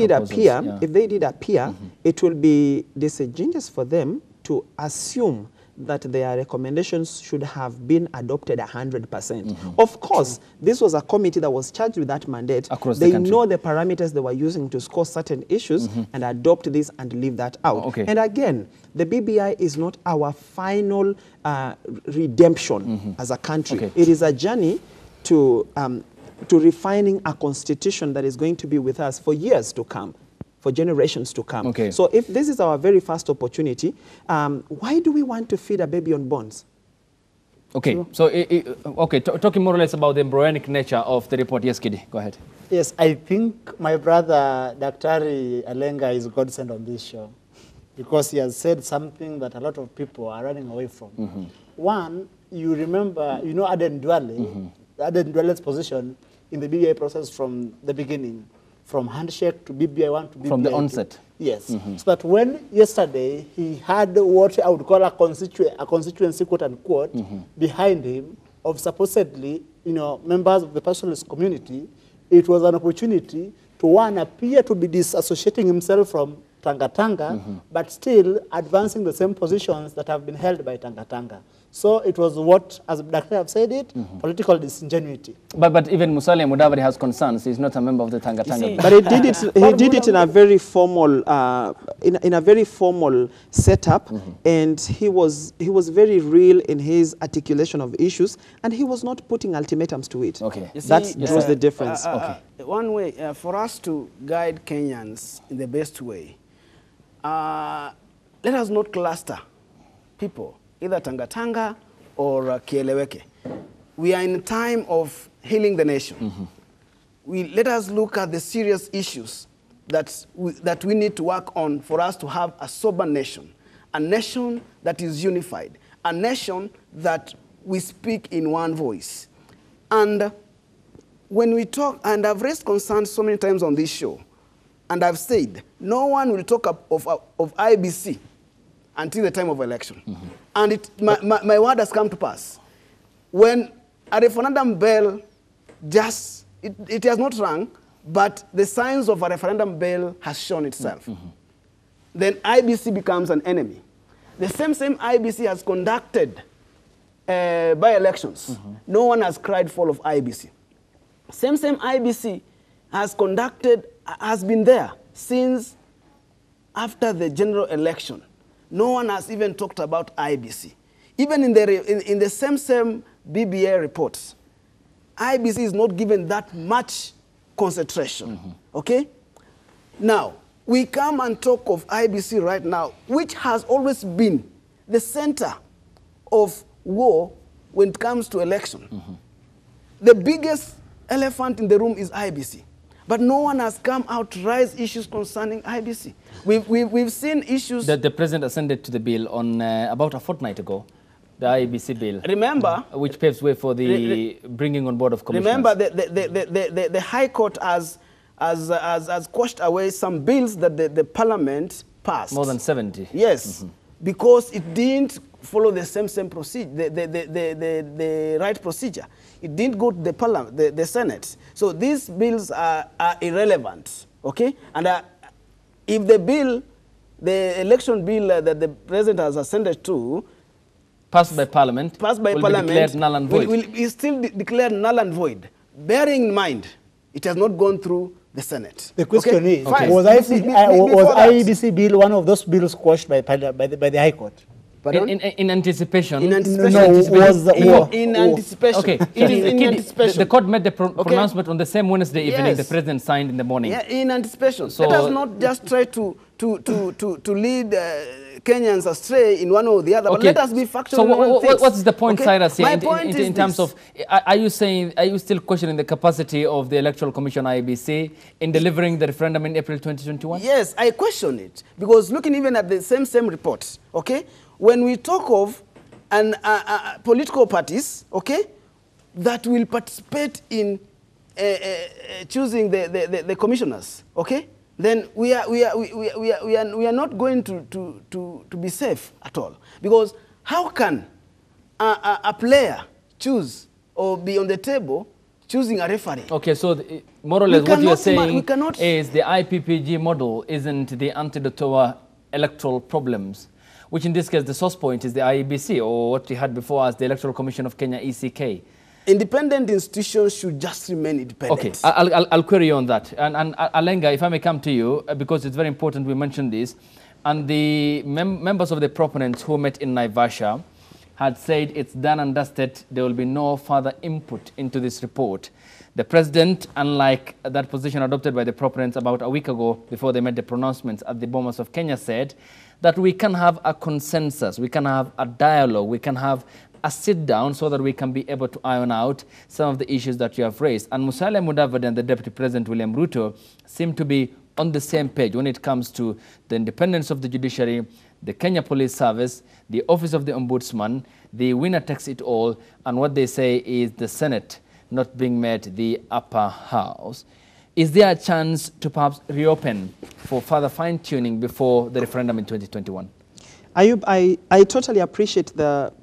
did appear, it will be disingenuous for them to assume that their recommendations should have been adopted 100%. Of course, this was a committee that was charged with that mandate. Across the country. They know the parameters they were using to score certain issues and adopt this and leave that out. And again, the BBI is not our final redemption as a country. It is a journey to refining a constitution that is going to be with us for years to come, for generations to come. So if this is our very first opportunity, why do we want to feed a baby on bones? So talking more or less about the embryonic nature of the report. Yes, Kidi, go ahead. Yes, I think my brother, Daktari Alenga, is godsend on this show because he has said something that a lot of people are running away from. One, you remember, you know Aden Duale, Aden Duale's position in the BBI process from the beginning, from handshake to BBI 1 to BBI 2. From the onset. Yes. So that when yesterday he had what I would call a constituency, quote unquote, behind him of supposedly, members of the pastoralist community, it was an opportunity to one appear to be disassociating himself from Tanga, but still advancing the same positions that have been held by Tanga. So it was what, as Dr. have said it, political disingenuity. But even Musalia Mudavadi has concerns. He's not a member of the Tanga. But he did it. He did it in a very formal, in a very formal setup, and he was very real in his articulation of issues, and he was not putting ultimatums to it. That was the difference. One way for us to guide Kenyans in the best way, let us not cluster people, either Tanga or Kieleweke. We are in a time of healing the nation. Let us look at the serious issues that we need to work on for us to have a sober nation, a nation that is unified, a nation that we speak in one voice. And when we talk, and I've raised concerns so many times on this show, and I've said, no one will talk of IBC until the time of election. And my word has come to pass. When a referendum bell it has not rung, but the signs of a referendum bell has shown itself. Then IBC becomes an enemy. The same IBC has conducted by-elections. No one has cried fall of IBC. Same IBC has been there since after the general election. No one has even talked about IBC. Even in the same BBA reports, IBC is not given that much concentration. Okay? Now, we come and talk of IBC right now, which has always been the center of war when it comes to election. The biggest elephant in the room is IBC. But no one has come out to raise issues concerning IBC. We've seen issues... The President ascended to the bill on about a fortnight ago, the IBC bill. Remember... which paves way for the bringing on board of commissioners. Remember, the High Court has quashed away some bills that the Parliament passed. More than 70. Yes, because it didn't follow the same procedure, the right procedure. It didn't go to the Parliament, the Senate. So these bills are irrelevant, okay? And if the election bill that the President has ascended to, passed by Parliament, will be declared null and void. Is still declared null and void, bearing in mind it has not gone through the Senate. The question is, was IBC bill one of those bills quashed by the High Court? In anticipation. In anticipation. No, in anticipation. Okay. In anticipation. The court made the pronouncement on the same Wednesday evening. Yes. The President signed in the morning. Yeah, in anticipation. So, let us not just try to lead Kenyans astray in one or the other. Okay. But let us be factual. So what's the point, okay? Cyrus, here in terms of, are you still questioning the capacity of the Electoral Commission IBC in delivering the referendum in April 2021? Yes, I question it. Because looking even at the same reports, okay, when we talk of political parties, okay, that will participate in choosing the commissioners, okay, then we are not going to be safe at all. Because how can a player choose or be on the table choosing a referee? Okay, so more or less what you're saying is the IPPG model isn't the antidote to our electoral problems, which in this case the source point is the IEBC, or what we had before as the Electoral Commission of Kenya, ECK. Independent institutions should just remain independent. Okay, I'll query you on that. And Alenga, if I may come to you, because it's very important we mention this, and the members of the proponents who met in Naivasha had said it's done and dusted, there will be no further input into this report. The President, unlike that position adopted by the proponents about a week ago before they made the pronouncements at the Bomas of Kenya, said that we can have a consensus, we can have a dialogue, we can have a sit down so that we can be able to iron out some of the issues that you have raised. And Musalia Mudavadi and the Deputy President William Ruto seem to be on the same page when it comes to the independence of the judiciary, the Kenya Police Service, the Office of the Ombudsman, the winner takes it all, and what they say is the Senate not being met the upper house. Is there a chance to perhaps reopen for further fine-tuning before the referendum in 2021? Ayub, I totally appreciate the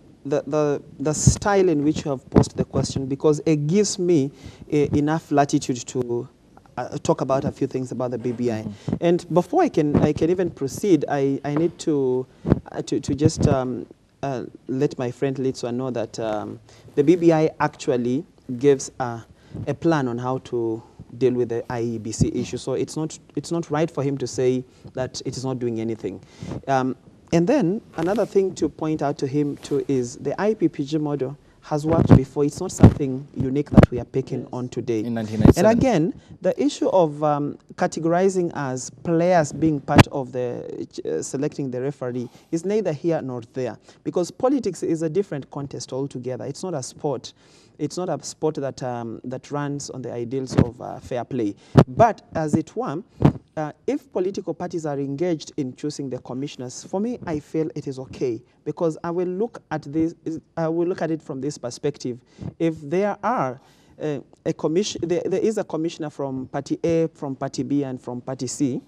style in which you have posed the question, because it gives me enough latitude to talk about a few things about the BBI. And before I can even proceed, I need to just let my friend Litso know that the BBI actually gives a plan on how to deal with the IEBC issue. So it's not right for him to say that it is not doing anything. And then another thing to point out to him too is the IPPG model has worked before. It's not something unique that we are picking on today. In 1997. And again, the issue of categorizing as players being part of the selecting the referee is neither here nor there, because politics is a different contest altogether. It's not a sport. It's not a sport that runs on the ideals of fair play. But as it were, if political parties are engaged in choosing the commissioners, for me, I feel it is okay, because I will look at this. I will look at it from this perspective. If there are there is a commissioner from Party A, from Party B, and from Party C.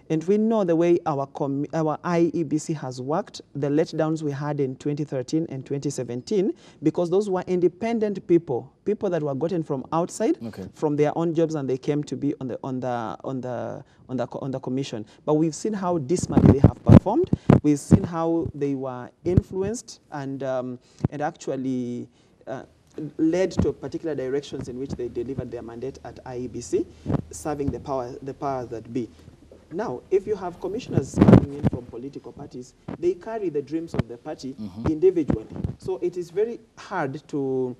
And we know the way our IEBC has worked, the letdowns we had in 2013 and 2017, because those were independent people that were gotten from outside, from their own jobs, and they came to be on the commission. But we've seen how dismally they have performed. We've seen how they were influenced and actually led to particular directions in which they delivered their mandate at IEBC, serving the powers that be. Now, if you have commissioners coming in from political parties, they carry the dreams of the party individually. So it is very hard to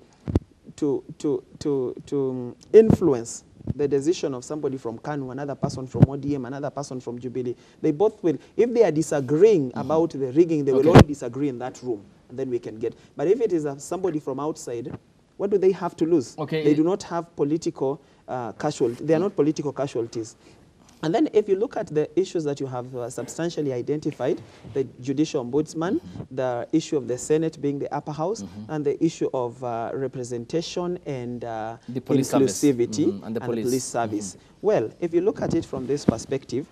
influence the decision of somebody from KANU, another person from ODM, another person from Jubilee. They both will, if they are disagreeing about the rigging, they will all disagree in that room, and then we can get. But if it is somebody from outside, what do they have to lose? They do not have political casualties. They are not political casualties. And then if you look at the issues that you have substantially identified, the judicial ombudsman, the issue of the Senate being the upper house, and the issue of representation and the police inclusivity and the police service. Well, if you look at it from this perspective,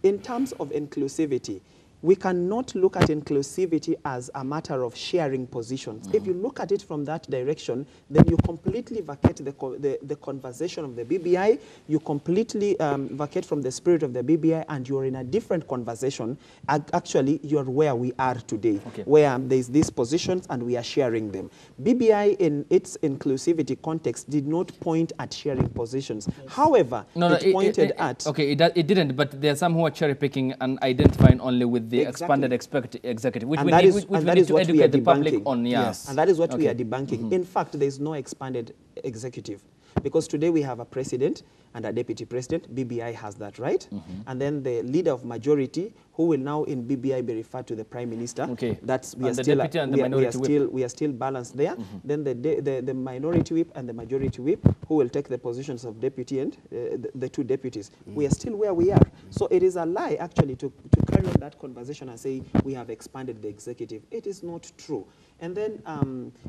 in terms of inclusivity, we cannot look at inclusivity as a matter of sharing positions. If you look at it from that direction, then you completely vacate the conversation of the BBI, you completely vacate from the spirit of the BBI, and you're in a different conversation. Actually, you're where we are today, where there's these positions and we are sharing them. BBI, in its inclusivity context, did not point at sharing positions. However, it pointed at... Okay, it didn't, but there are some who are cherry-picking and identifying only with the expanded executive, which we need to educate the public on. Yes, and that is what we are debunking. In fact, there is no expanded executive, because today we have a president and a deputy president. BBI has that, right? And then the leader of majority, who will now in BBI be referred to the prime minister. That's we are still balanced there. Then the minority whip and the majority whip, who will take the positions of deputy and the two deputies. We are still where we are. So it is a lie actually to carry on that conversation and say we have expanded the executive. It is not true. And then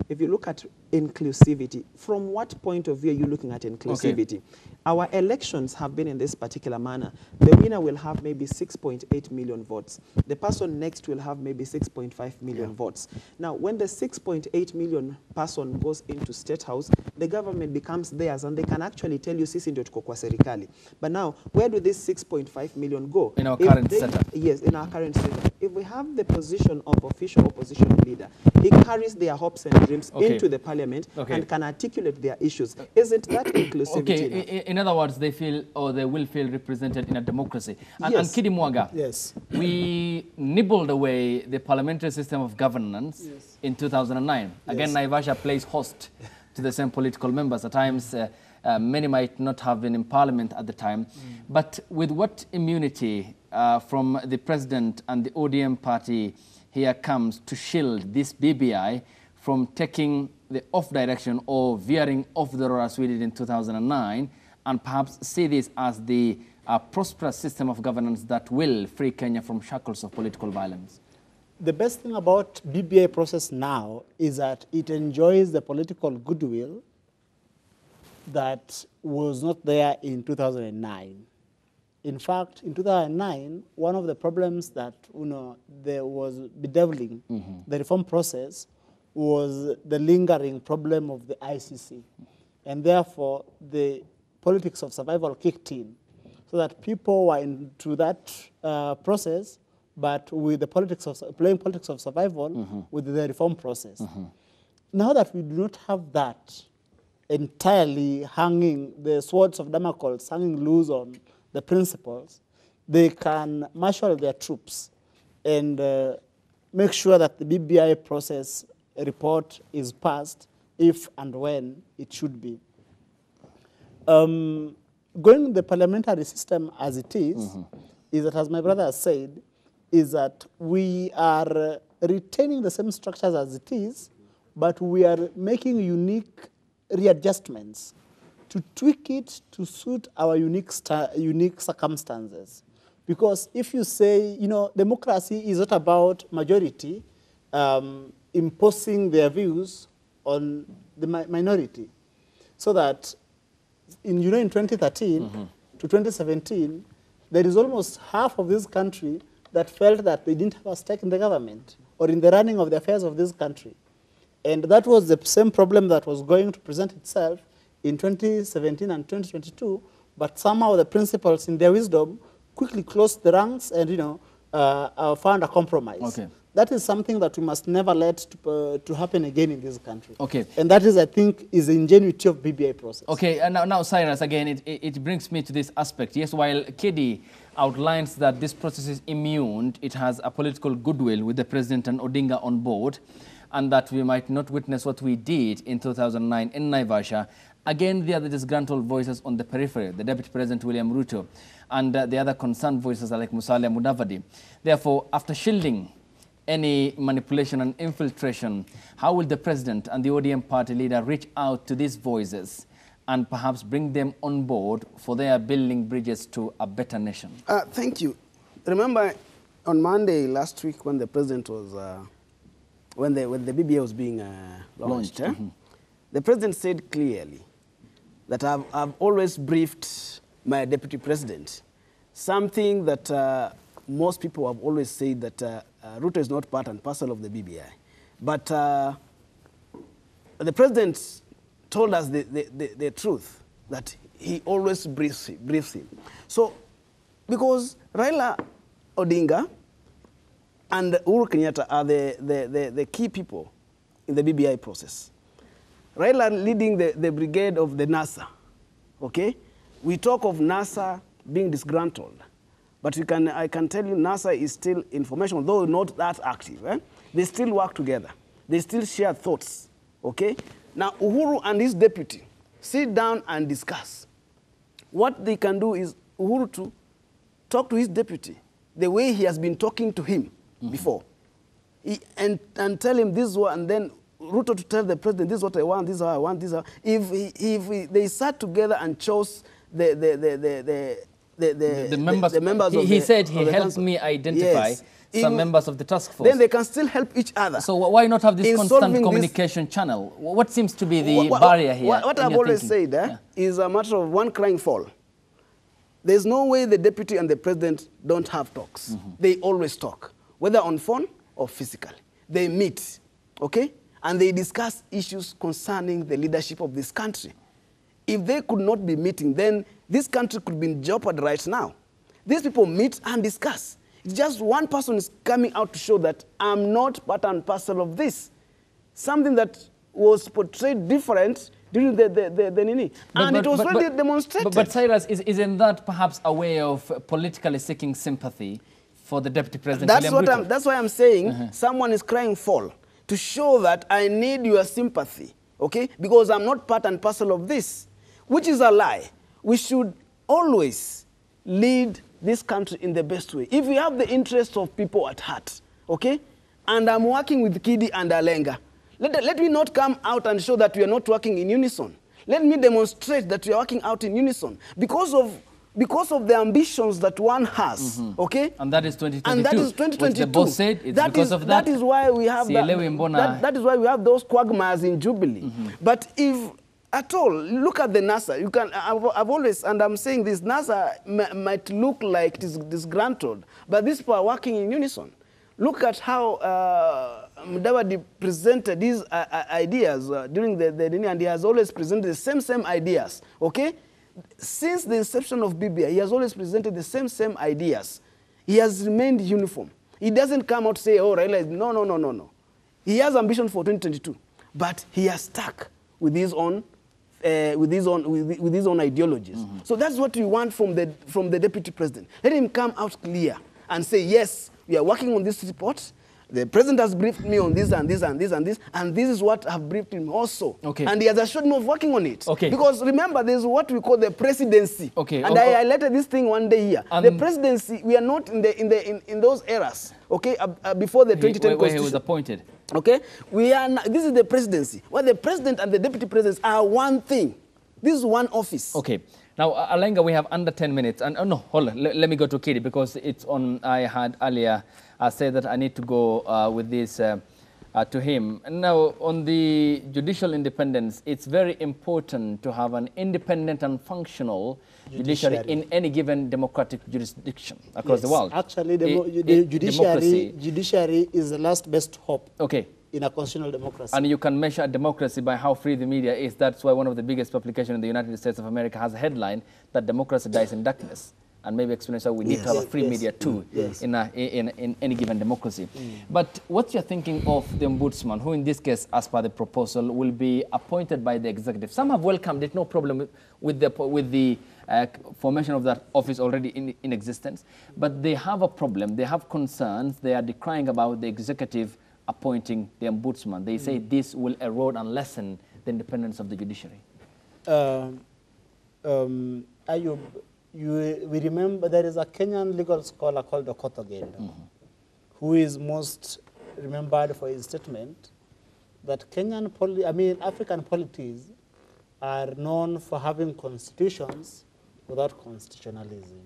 if you look at inclusivity, from what point of view are you looking at inclusivity? Our elections have been in this particular manner. The winner will have maybe 6.8 million votes. The person next will have maybe 6.5 million votes. Now, when the 6.8 million person goes into State House, the government becomes theirs, and they can actually tell you, sisi ndio tuko kwa serikali. But now, where do this 6.5 million go? In our current setup. Yes, in our current setup. If we have the position of official opposition leader, he carries their hopes and dreams into the parliament and can articulate their issues. Isn't that inclusivity enough? In other words, they feel, or they will feel represented in a democracy. And Kidi Mwaga, we nibbled away the parliamentary system of governance in 2009. Again, Naivasha plays host to the same political members. At times, many might not have been in parliament at the time. But with what immunity from the president and the ODM party here comes to shield this BBI from taking the off direction or veering off the road as we did in 2009, and perhaps see this as the prosperous system of governance that will free Kenya from shackles of political violence? The best thing about BBI process now is that it enjoys the political goodwill that was not there in 2009. In fact, in 2009, one of the problems that there was bedeviling the reform process was the lingering problem of the ICC. And therefore, the politics of survival kicked in, so that people were into that process, but with the politics of playing politics of survival with the reform process. Now that we do not have that entirely hanging, the swords of Damocles hanging loose on the principles, they can marshal their troops and make sure that the BBI process report is passed if and when it should be. Going the parliamentary system as it is that, as my brother has said, is that we are retaining the same structures as it is, but we are making unique readjustments to tweak it to suit our unique circumstances. Because if you say, democracy is not about majority imposing their views on the minority. So that, in 2013 to 2017, there is almost half of this country that felt that they didn't have a stake in the government or in the running of the affairs of this country. And that was the same problem that was going to present itself in 2017 and 2022, but somehow the principals, in their wisdom, quickly closed the ranks and, found a compromise. Okay. That is something that we must never let to happen again in this country. Okay. And that is, I think, is the ingenuity of BBI process. Okay, and now Cyrus, again, it brings me to this aspect. Yes, while Kedi outlines that this process is immune, it has a political goodwill with the president and Odinga on board, and that we might not witness what we did in 2009 in Naivasha. Again, there are the disgruntled voices on the periphery, the Deputy President William Ruto, and the other concerned voices like Musalia Mudavadi. Therefore, after shielding any manipulation and infiltration, how will the president and the ODM party leader reach out to these voices and perhaps bring them on board for their building bridges to a better nation? Thank you. Remember, on Monday last week, when the president was, when the BBA was being launched, the president said clearly that I've always briefed my deputy president, something that most people have always said that Ruto is not part and parcel of the BBI. But the president told us the truth, that he always briefs him. So, because Raila Odinga and Uhuru Kenyatta are the key people in the BBI process. Raila leading the brigade of the NASA, okay? We talk of NASA being disgruntled, but I can tell you NASA is still informational, though not that active. They still work together. They still share thoughts, okay? Now, Uhuru and his deputy sit down and discuss. What they can do is Uhuru to talk to his deputy the way he has been talking to him before, and tell him this one, and then Ruto to tell the president, this is what I want, this is how I want, this is how. If they sat together and chose the members he said he helped me identify some members of the task force. Then they can still help each other. So why not have this constant communication channel? What seems to be the barrier here? What I've always said is a matter of one crying foul. There's no way the deputy and the president don't have talks. They always talk, whether on phone or physically. They meet, okay? And they discuss issues concerning the leadership of this country. If they could not be meeting, then this country could be in jeopardy right now. These people meet and discuss. It's just one person is coming out to show that I'm not part and parcel of this. Something that was portrayed different during the Nini. And it was already demonstrated. But Cyrus, isn't that perhaps a way of politically seeking sympathy for the Deputy President? That's why I'm saying someone is crying foul, to show that I need your sympathy, okay? Because I'm not part and parcel of this, which is a lie. We should always lead this country in the best way. If we have the interests of people at heart, okay? And I'm working with Kidi and Alenga, let me not come out and show that we are not working in unison. Let me demonstrate that we are working out in unison because of the ambitions that one has, okay? And that is 2022. And that is 2022. What the boss said, it's because of that. That is why we have that is why we have those quagmires in Jubilee. But if at all, look at the NASA. You can. I've always, and I'm saying this, NASA might look like it is disgruntled, but these people are working in unison. Look at how Mudavadi presented his ideas during the and he has always presented the same ideas, okay? Since the inception of BBI, he has always presented the same ideas. He has remained uniform. He doesn't come out to say, oh, Raila, no. He has ambition for 2022, but he has stuck with his own ideologies. So that's what we want from the deputy president. Let him come out clear and say, yes, we are working on this report. The president has briefed me on this and this and this and this, and this is what I've briefed him also. Okay. And he has assured me of working on it. Okay. Because remember, there's what we call the presidency. Okay. And I highlighted this thing one day here. The presidency, we are not in those eras. Okay. Before the 2010 where he was appointed. Okay. This is the presidency, where the president and the deputy presidents are one thing. This is one office. Okay. Now, Alenga, we have under 10 minutes. And no, hold on. Let me go to Kiri because it's on. I had earlier said that I need to go with this to him. Now, on the judicial independence, it's very important to have an independent and functional judiciary in any given democratic jurisdiction across the world. Actually, the judiciary is the last best hope. Okay. In a constitutional democracy. And you can measure democracy by how free the media is. That's why one of the biggest publications in the United States of America has a headline that democracy dies in darkness. And maybe explain how we need to have a free media too in any given democracy. But what's your thinking of the ombudsman, who in this case, as per the proposal, will be appointed by the executive? Some have welcomed it, no problem with the formation of that office already in existence. But they have a problem, they have concerns, they are decrying about the executive appointing the ombudsman. They say this will erode and lessen the independence of the judiciary. Ayub, we remember there is a Kenyan legal scholar called Okotogendo, who is most remembered for his statement that African polities are known for having constitutions without constitutionalism.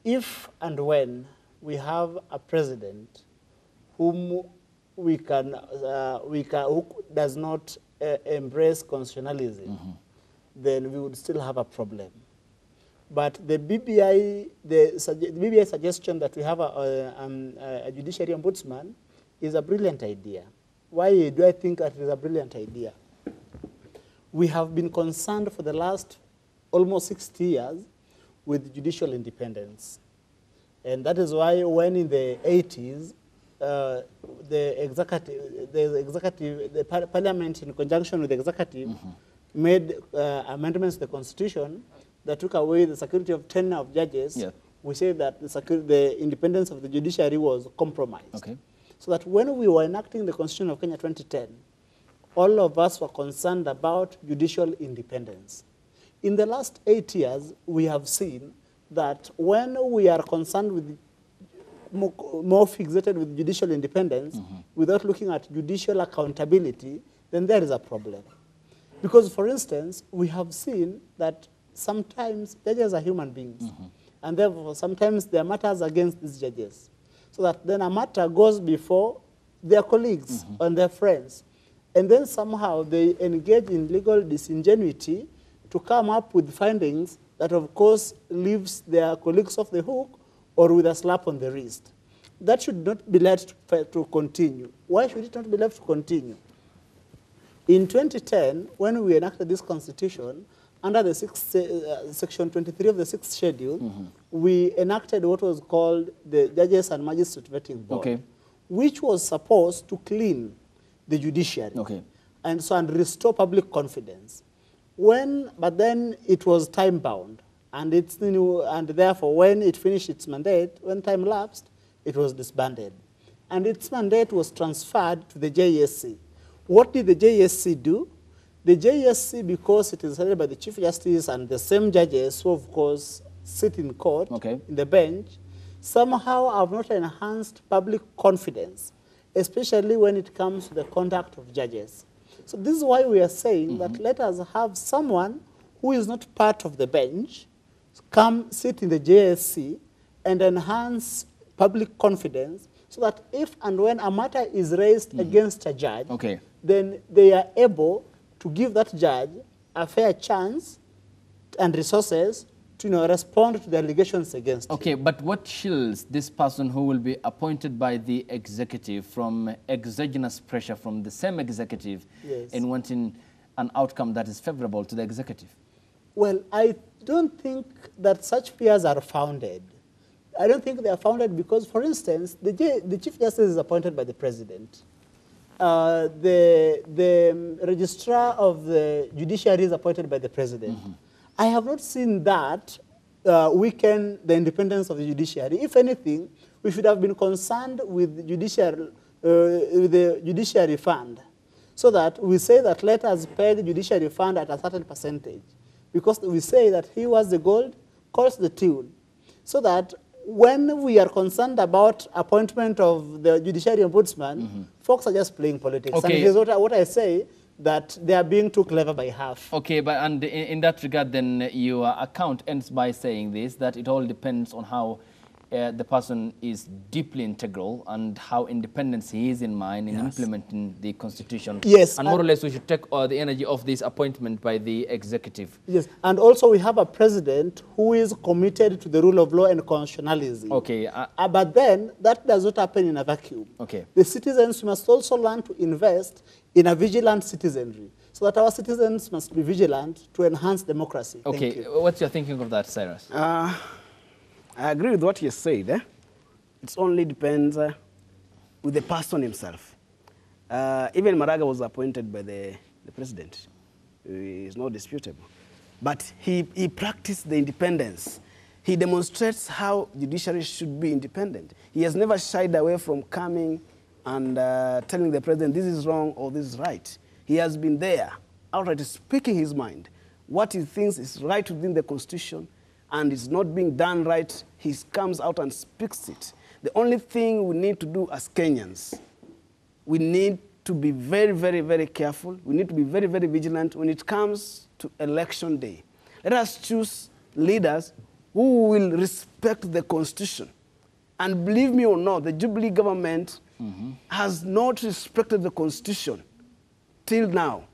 If and when we have a president who does not embrace constitutionalism, then we would still have a problem. But the BBI suggestion that we have a judiciary ombudsman is a brilliant idea. Why do I think that it is a brilliant idea? We have been concerned for the last almost 60 years with judicial independence. And that is why when in the 80s, the parliament in conjunction with the executive made amendments to the constitution that took away the security of tenure of judges. We say that the independence of the judiciary was compromised. Okay. So that when we were enacting the Constitution of Kenya 2010, all of us were concerned about judicial independence. In the last 8 years, we have seen that when we are concerned with more fixated with judicial independence without looking at judicial accountability, then there is a problem. Because, for instance, we have seen that sometimes judges are human beings, and therefore sometimes there are matters against these judges. So that then a matter goes before their colleagues and their friends, and then somehow they engage in legal disingenuity to come up with findings that, of course, leaves their colleagues off the hook or with a slap on the wrist. That should not be left to continue. Why should it not be left to continue? In 2010, when we enacted this constitution, under the section 23 of the 6th schedule, we enacted what was called the Judges and Magistrate Vetting Board, which was supposed to clean the judiciary and restore public confidence. But then it was time-bound. And therefore, when it finished its mandate, when time lapsed, it was disbanded. And its mandate was transferred to the JSC. What did the JSC do? The JSC, because it is headed by the Chief Justice and the same judges who, of course, sit in court, in the bench, somehow have not enhanced public confidence, especially when it comes to the conduct of judges. So this is why we are saying that let us have someone who is not part of the bench come sit in the JSC and enhance public confidence so that if and when a matter is raised against a judge, then they are able to give that judge a fair chance and resources to respond to the allegations against him. But what shields this person who will be appointed by the executive from exogenous pressure from the same executive in wanting an outcome that is favorable to the executive? Well, I don't think that such fears are founded. I don't think they are founded because, for instance, the Chief Justice is appointed by the President. The Registrar of the Judiciary is appointed by the President. I have not seen that weaken the independence of the judiciary. If anything, we should have been concerned with the judiciary fund, so that we say that let us pay the judiciary fund at a certain percentage, because we say that he was the gold, calls the tune, so that when we are concerned about appointment of the judiciary ombudsman, folks are just playing politics. And here's what I say, that they are being too clever by half. And in that regard, then your account ends by saying this, that it all depends on how the person is deeply integral and how independent he is in mind in implementing the constitution. Yes. And more or less we should take the energy of this appointment by the executive. Yes, and also we have a president who is committed to the rule of law and constitutionalism. Okay. But then that does not happen in a vacuum. Okay. The citizens must also learn to invest in a vigilant citizenry, so that our citizens must be vigilant to enhance democracy. Okay, Thank you. what's your thinking of that, Cyrus? I agree with what you said. It only depends with the person himself. Even Maraga was appointed by the president. It's not disputable. But he practiced the independence. He demonstrates how judiciary should be independent. He has never shied away from coming and telling the president this is wrong or this is right. He has been there, outright speaking his mind, what he thinks is right within the constitution, and it's not being done right, he comes out and speaks it. The only thing we need to do as Kenyans, we need to be very, very, very careful. We need to be very, very vigilant when it comes to election day. Let us choose leaders who will respect the constitution. And believe me or not, the Jubilee government has not respected the constitution till now.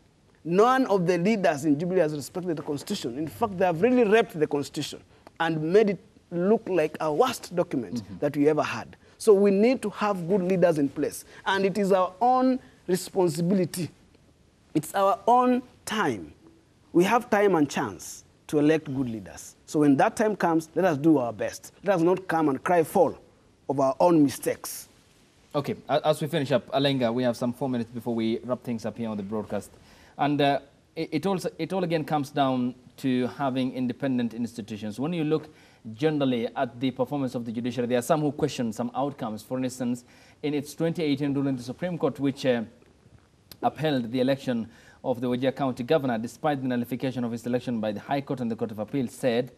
None of the leaders in Jubilee has respected the constitution. In fact, they have really raped the constitution and made it look like a worst document that we ever had. So we need to have good leaders in place. And it is our own responsibility. It's our own time. We have time and chance to elect good leaders. So when that time comes, let us do our best. Let us not come and cry foul of our own mistakes. Okay, as we finish up, Alenga, we have some 4 minutes before we wrap things up here on the broadcast. And it all again comes down to having independent institutions. When you look generally at the performance of the judiciary, there are some who question some outcomes. For instance, in its 2018 ruling, the Supreme Court, which upheld the election of the Wajir County governor, despite the nullification of his election by the High Court and the Court of Appeal, said,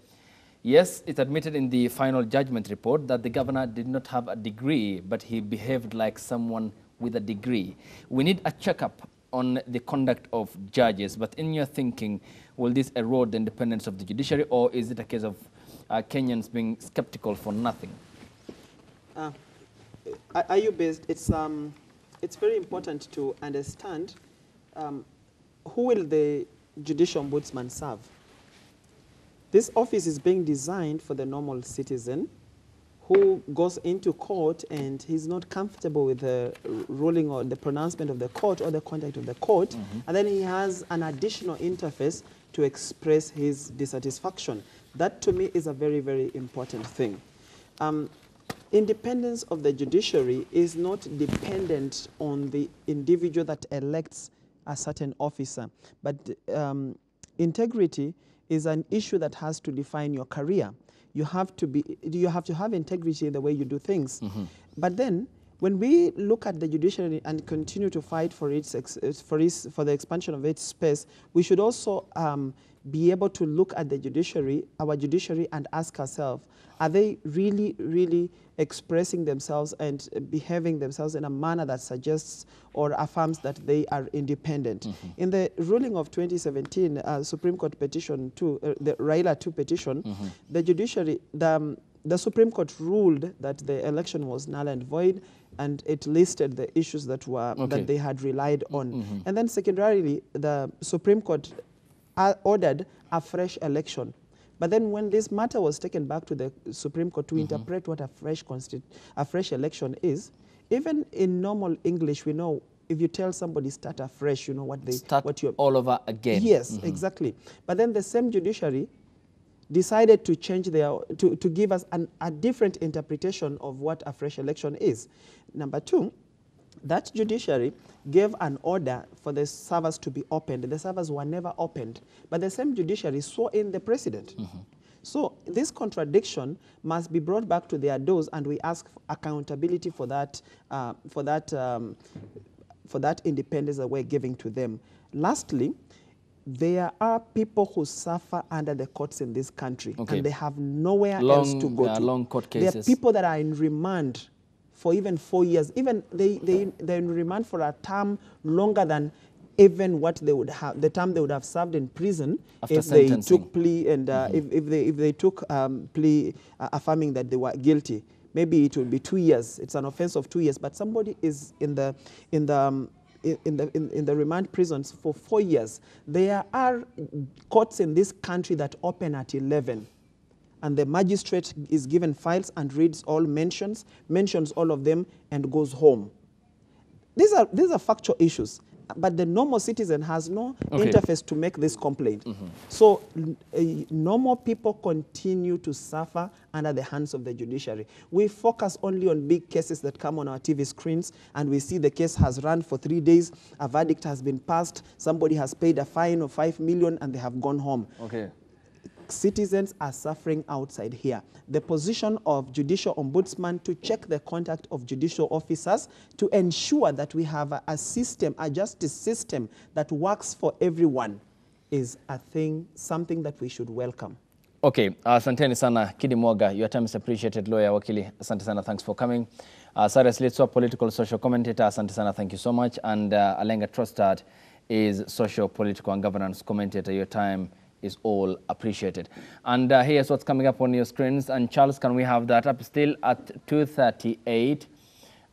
yes, it admitted in the final judgment report that the governor did not have a degree, but he behaved like someone with a degree. We need a checkup on the conduct of judges, but in your thinking, will this erode the independence of the judiciary, or is it a case of Kenyans being skeptical for nothing? Are you based? It's very important to understand who will the judicial ombudsman serve. This office is being designed for the normal citizen who goes into court and he's not comfortable with the ruling or the pronouncement of the court or the conduct of the court, and then he has an additional interface to express his dissatisfaction. That, to me, is a very, very important thing. Independence of the judiciary is not dependent on the individual that elects a certain officer, but integrity is an issue that has to define your career. You have to have integrity in the way you do things. But then, when we look at the judiciary and continue to fight for the expansion of its space, we should also be able to look at the judiciary, our judiciary, and ask ourselves, are they really, really expressing themselves and behaving themselves in a manner that suggests or affirms that they are independent? In the ruling of 2017, Supreme Court petition 2, the Raila 2 petition, the judiciary, the Supreme Court ruled that the election was null and void, and it listed the issues that were that they had relied on. And then secondarily, the Supreme Court ordered a fresh election. But then when this matter was taken back to the Supreme Court to interpret what a fresh election is, even in normal English, we know if you tell somebody start afresh, you know what they start all over again. Yes, exactly. But then the same judiciary decided to change to give us a different interpretation of what a fresh election is. Number two, that judiciary gave an order for the servers to be opened. The servers were never opened, but the same judiciary swore in the president. So this contradiction must be brought back to their doors, and we ask for accountability for that independence that we're giving to them. Lastly, there are people who suffer under the courts in this country, and they have nowhere else to go to. Long court cases. There are people that are in remand for even 4 years. Even they're in remand for a term longer than even what they would have, the time they would have served in prison After if they sentencing. took plea and if they took plea affirming that they were guilty. Maybe it would be 2 years. It's an offense of 2 years, but somebody is in the remand prisons for 4 years. There are courts in this country that open at 11. And the magistrate is given files and reads all mentions all of them, and goes home. These are factual issues, but the normal citizen has no interface to make this complaint. So normal people continue to suffer under the hands of the judiciary. We focus only on big cases that come on our TV screens, and we see the case has run for 3 days, a verdict has been passed, somebody has paid a fine of 5 million, and they have gone home. Okay. Citizens are suffering outside here. The position of judicial ombudsman to check the conduct of judicial officers to ensure that we have a system, a justice system that works for everyone is something that we should welcome. Okay, asanteni sana Kidi Mwoga, your time is appreciated. Lawyer Wakili, asante sana, thanks for coming. Cyrus Litso, political social commentator, asante sana, thank you so much. And Alenga Trostad is social, political and governance commentator. Your time is all appreciated. And here's what's coming up on your screens. And Charles, can we have that up? Still at 2:38.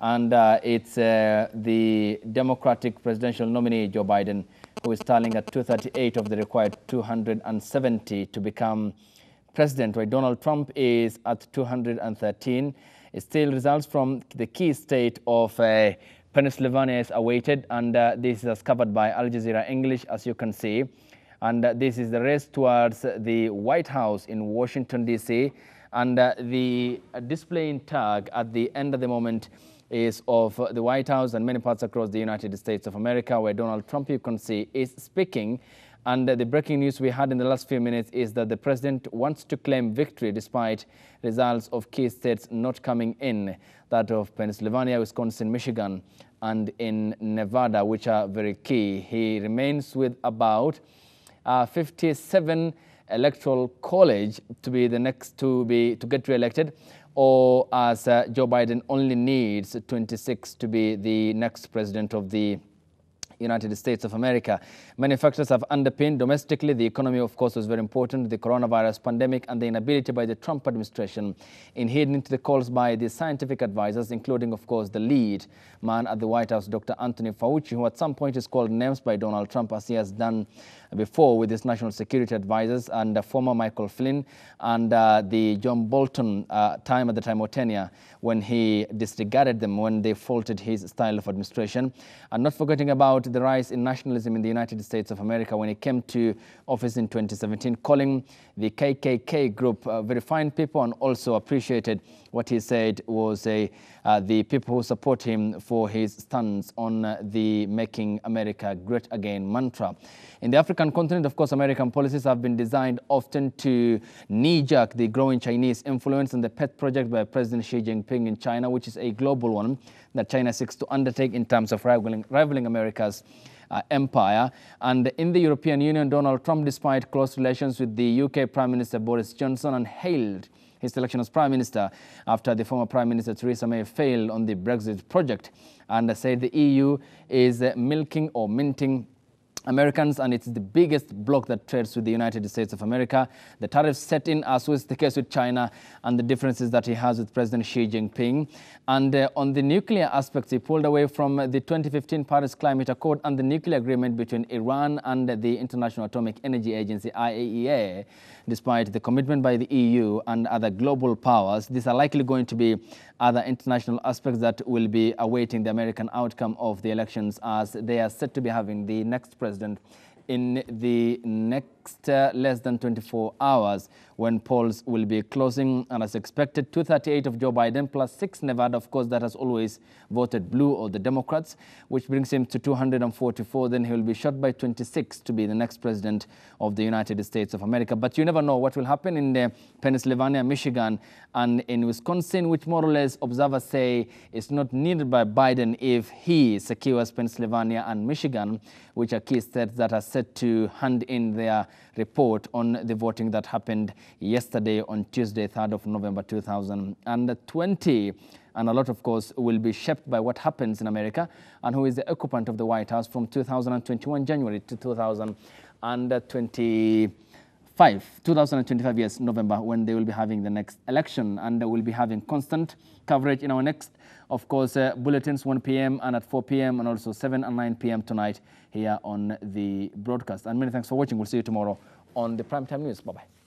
And it's the Democratic presidential nominee, Joe Biden, who is tallying at 238 of the required 270 to become president, while Donald Trump is at 213. It still results from the key state of Pennsylvania is awaited. And this is covered by Al Jazeera English, as you can see. And this is the race towards the White House in Washington, D.C. And the displaying tag at the end of the moment is of the White House and many parts across the United States of America, where Donald Trump, you can see, is speaking. And the breaking news we had in the last few minutes is that the president wants to claim victory despite results of key states not coming in, that of Pennsylvania, Wisconsin, Michigan, and in Nevada, which are very key. He remains with about 57 electoral college to be the next to get re-elected, or as Joe Biden only needs 26 to be the next president of the United States of America. Many factors have underpinned domestically. The economy, of course, was very important. The coronavirus pandemic and the inability by the Trump administration in heeding to the calls by the scientific advisors, including, of course, the lead man at the White House, Dr. Anthony Fauci, who at some point is called names by Donald Trump, as he has done before with his national security advisors, and former Michael Flynn, and the John Bolton time at the time of tenure, when he disregarded them, when they faulted his style of administration. And not forgetting about the rise in nationalism in the United States of America when he came to office in 2017, calling the KKK group very fine people, and also appreciated what he said was the people who support him for his stance on the Making America Great Again mantra. In the African continent, of course, American policies have been designed often to knee-jerk the growing Chinese influence, and the pet project by President Xi Jinping in China, which is a global one that China seeks to undertake in terms of rivaling America's empire. And in the European Union, Donald Trump, despite close relations with the UK Prime Minister Boris Johnson, and hailed his selection as Prime Minister after the former Prime Minister Theresa May failed on the Brexit project, and said the EU is milking or minting Americans, and it's the biggest bloc that trades with the United States of America. The tariffs set in, as was the case with China, and the differences that he has with President Xi Jinping. And on the nuclear aspects, he pulled away from the 2015 Paris Climate Accord and the nuclear agreement between Iran and the International Atomic Energy Agency, IAEA, despite the commitment by the EU and other global powers. These are likely going to be other international aspects that will be awaiting the American outcome of the elections, as they are set to be having the next president in the next less than 24 hours, when polls will be closing. And as expected, 238 of Joe Biden plus 6 Nevada, of course, that has always voted blue, or the Democrats, which brings him to 244. Then he will be shot by 26 to be the next president of the United States of America. But you never know what will happen in Pennsylvania, Michigan, and in Wisconsin, which more or less observers say is not needed by Biden if he secures Pennsylvania and Michigan, which are key states that are set to hand in their report on the voting that happened yesterday on Tuesday, 3rd of November 2020. And a lot, of course, will be shaped by what happens in America and who is the occupant of the White House from 2021 January to 2025, yes, November, when they will be having the next election. And they will be having constant coverage in our next, of course, bulletins, 1 p.m. and at 4 p.m. and also 7 and 9 p.m. tonight here on the broadcast. And many thanks for watching. We'll see you tomorrow on the Primetime News. Bye-bye.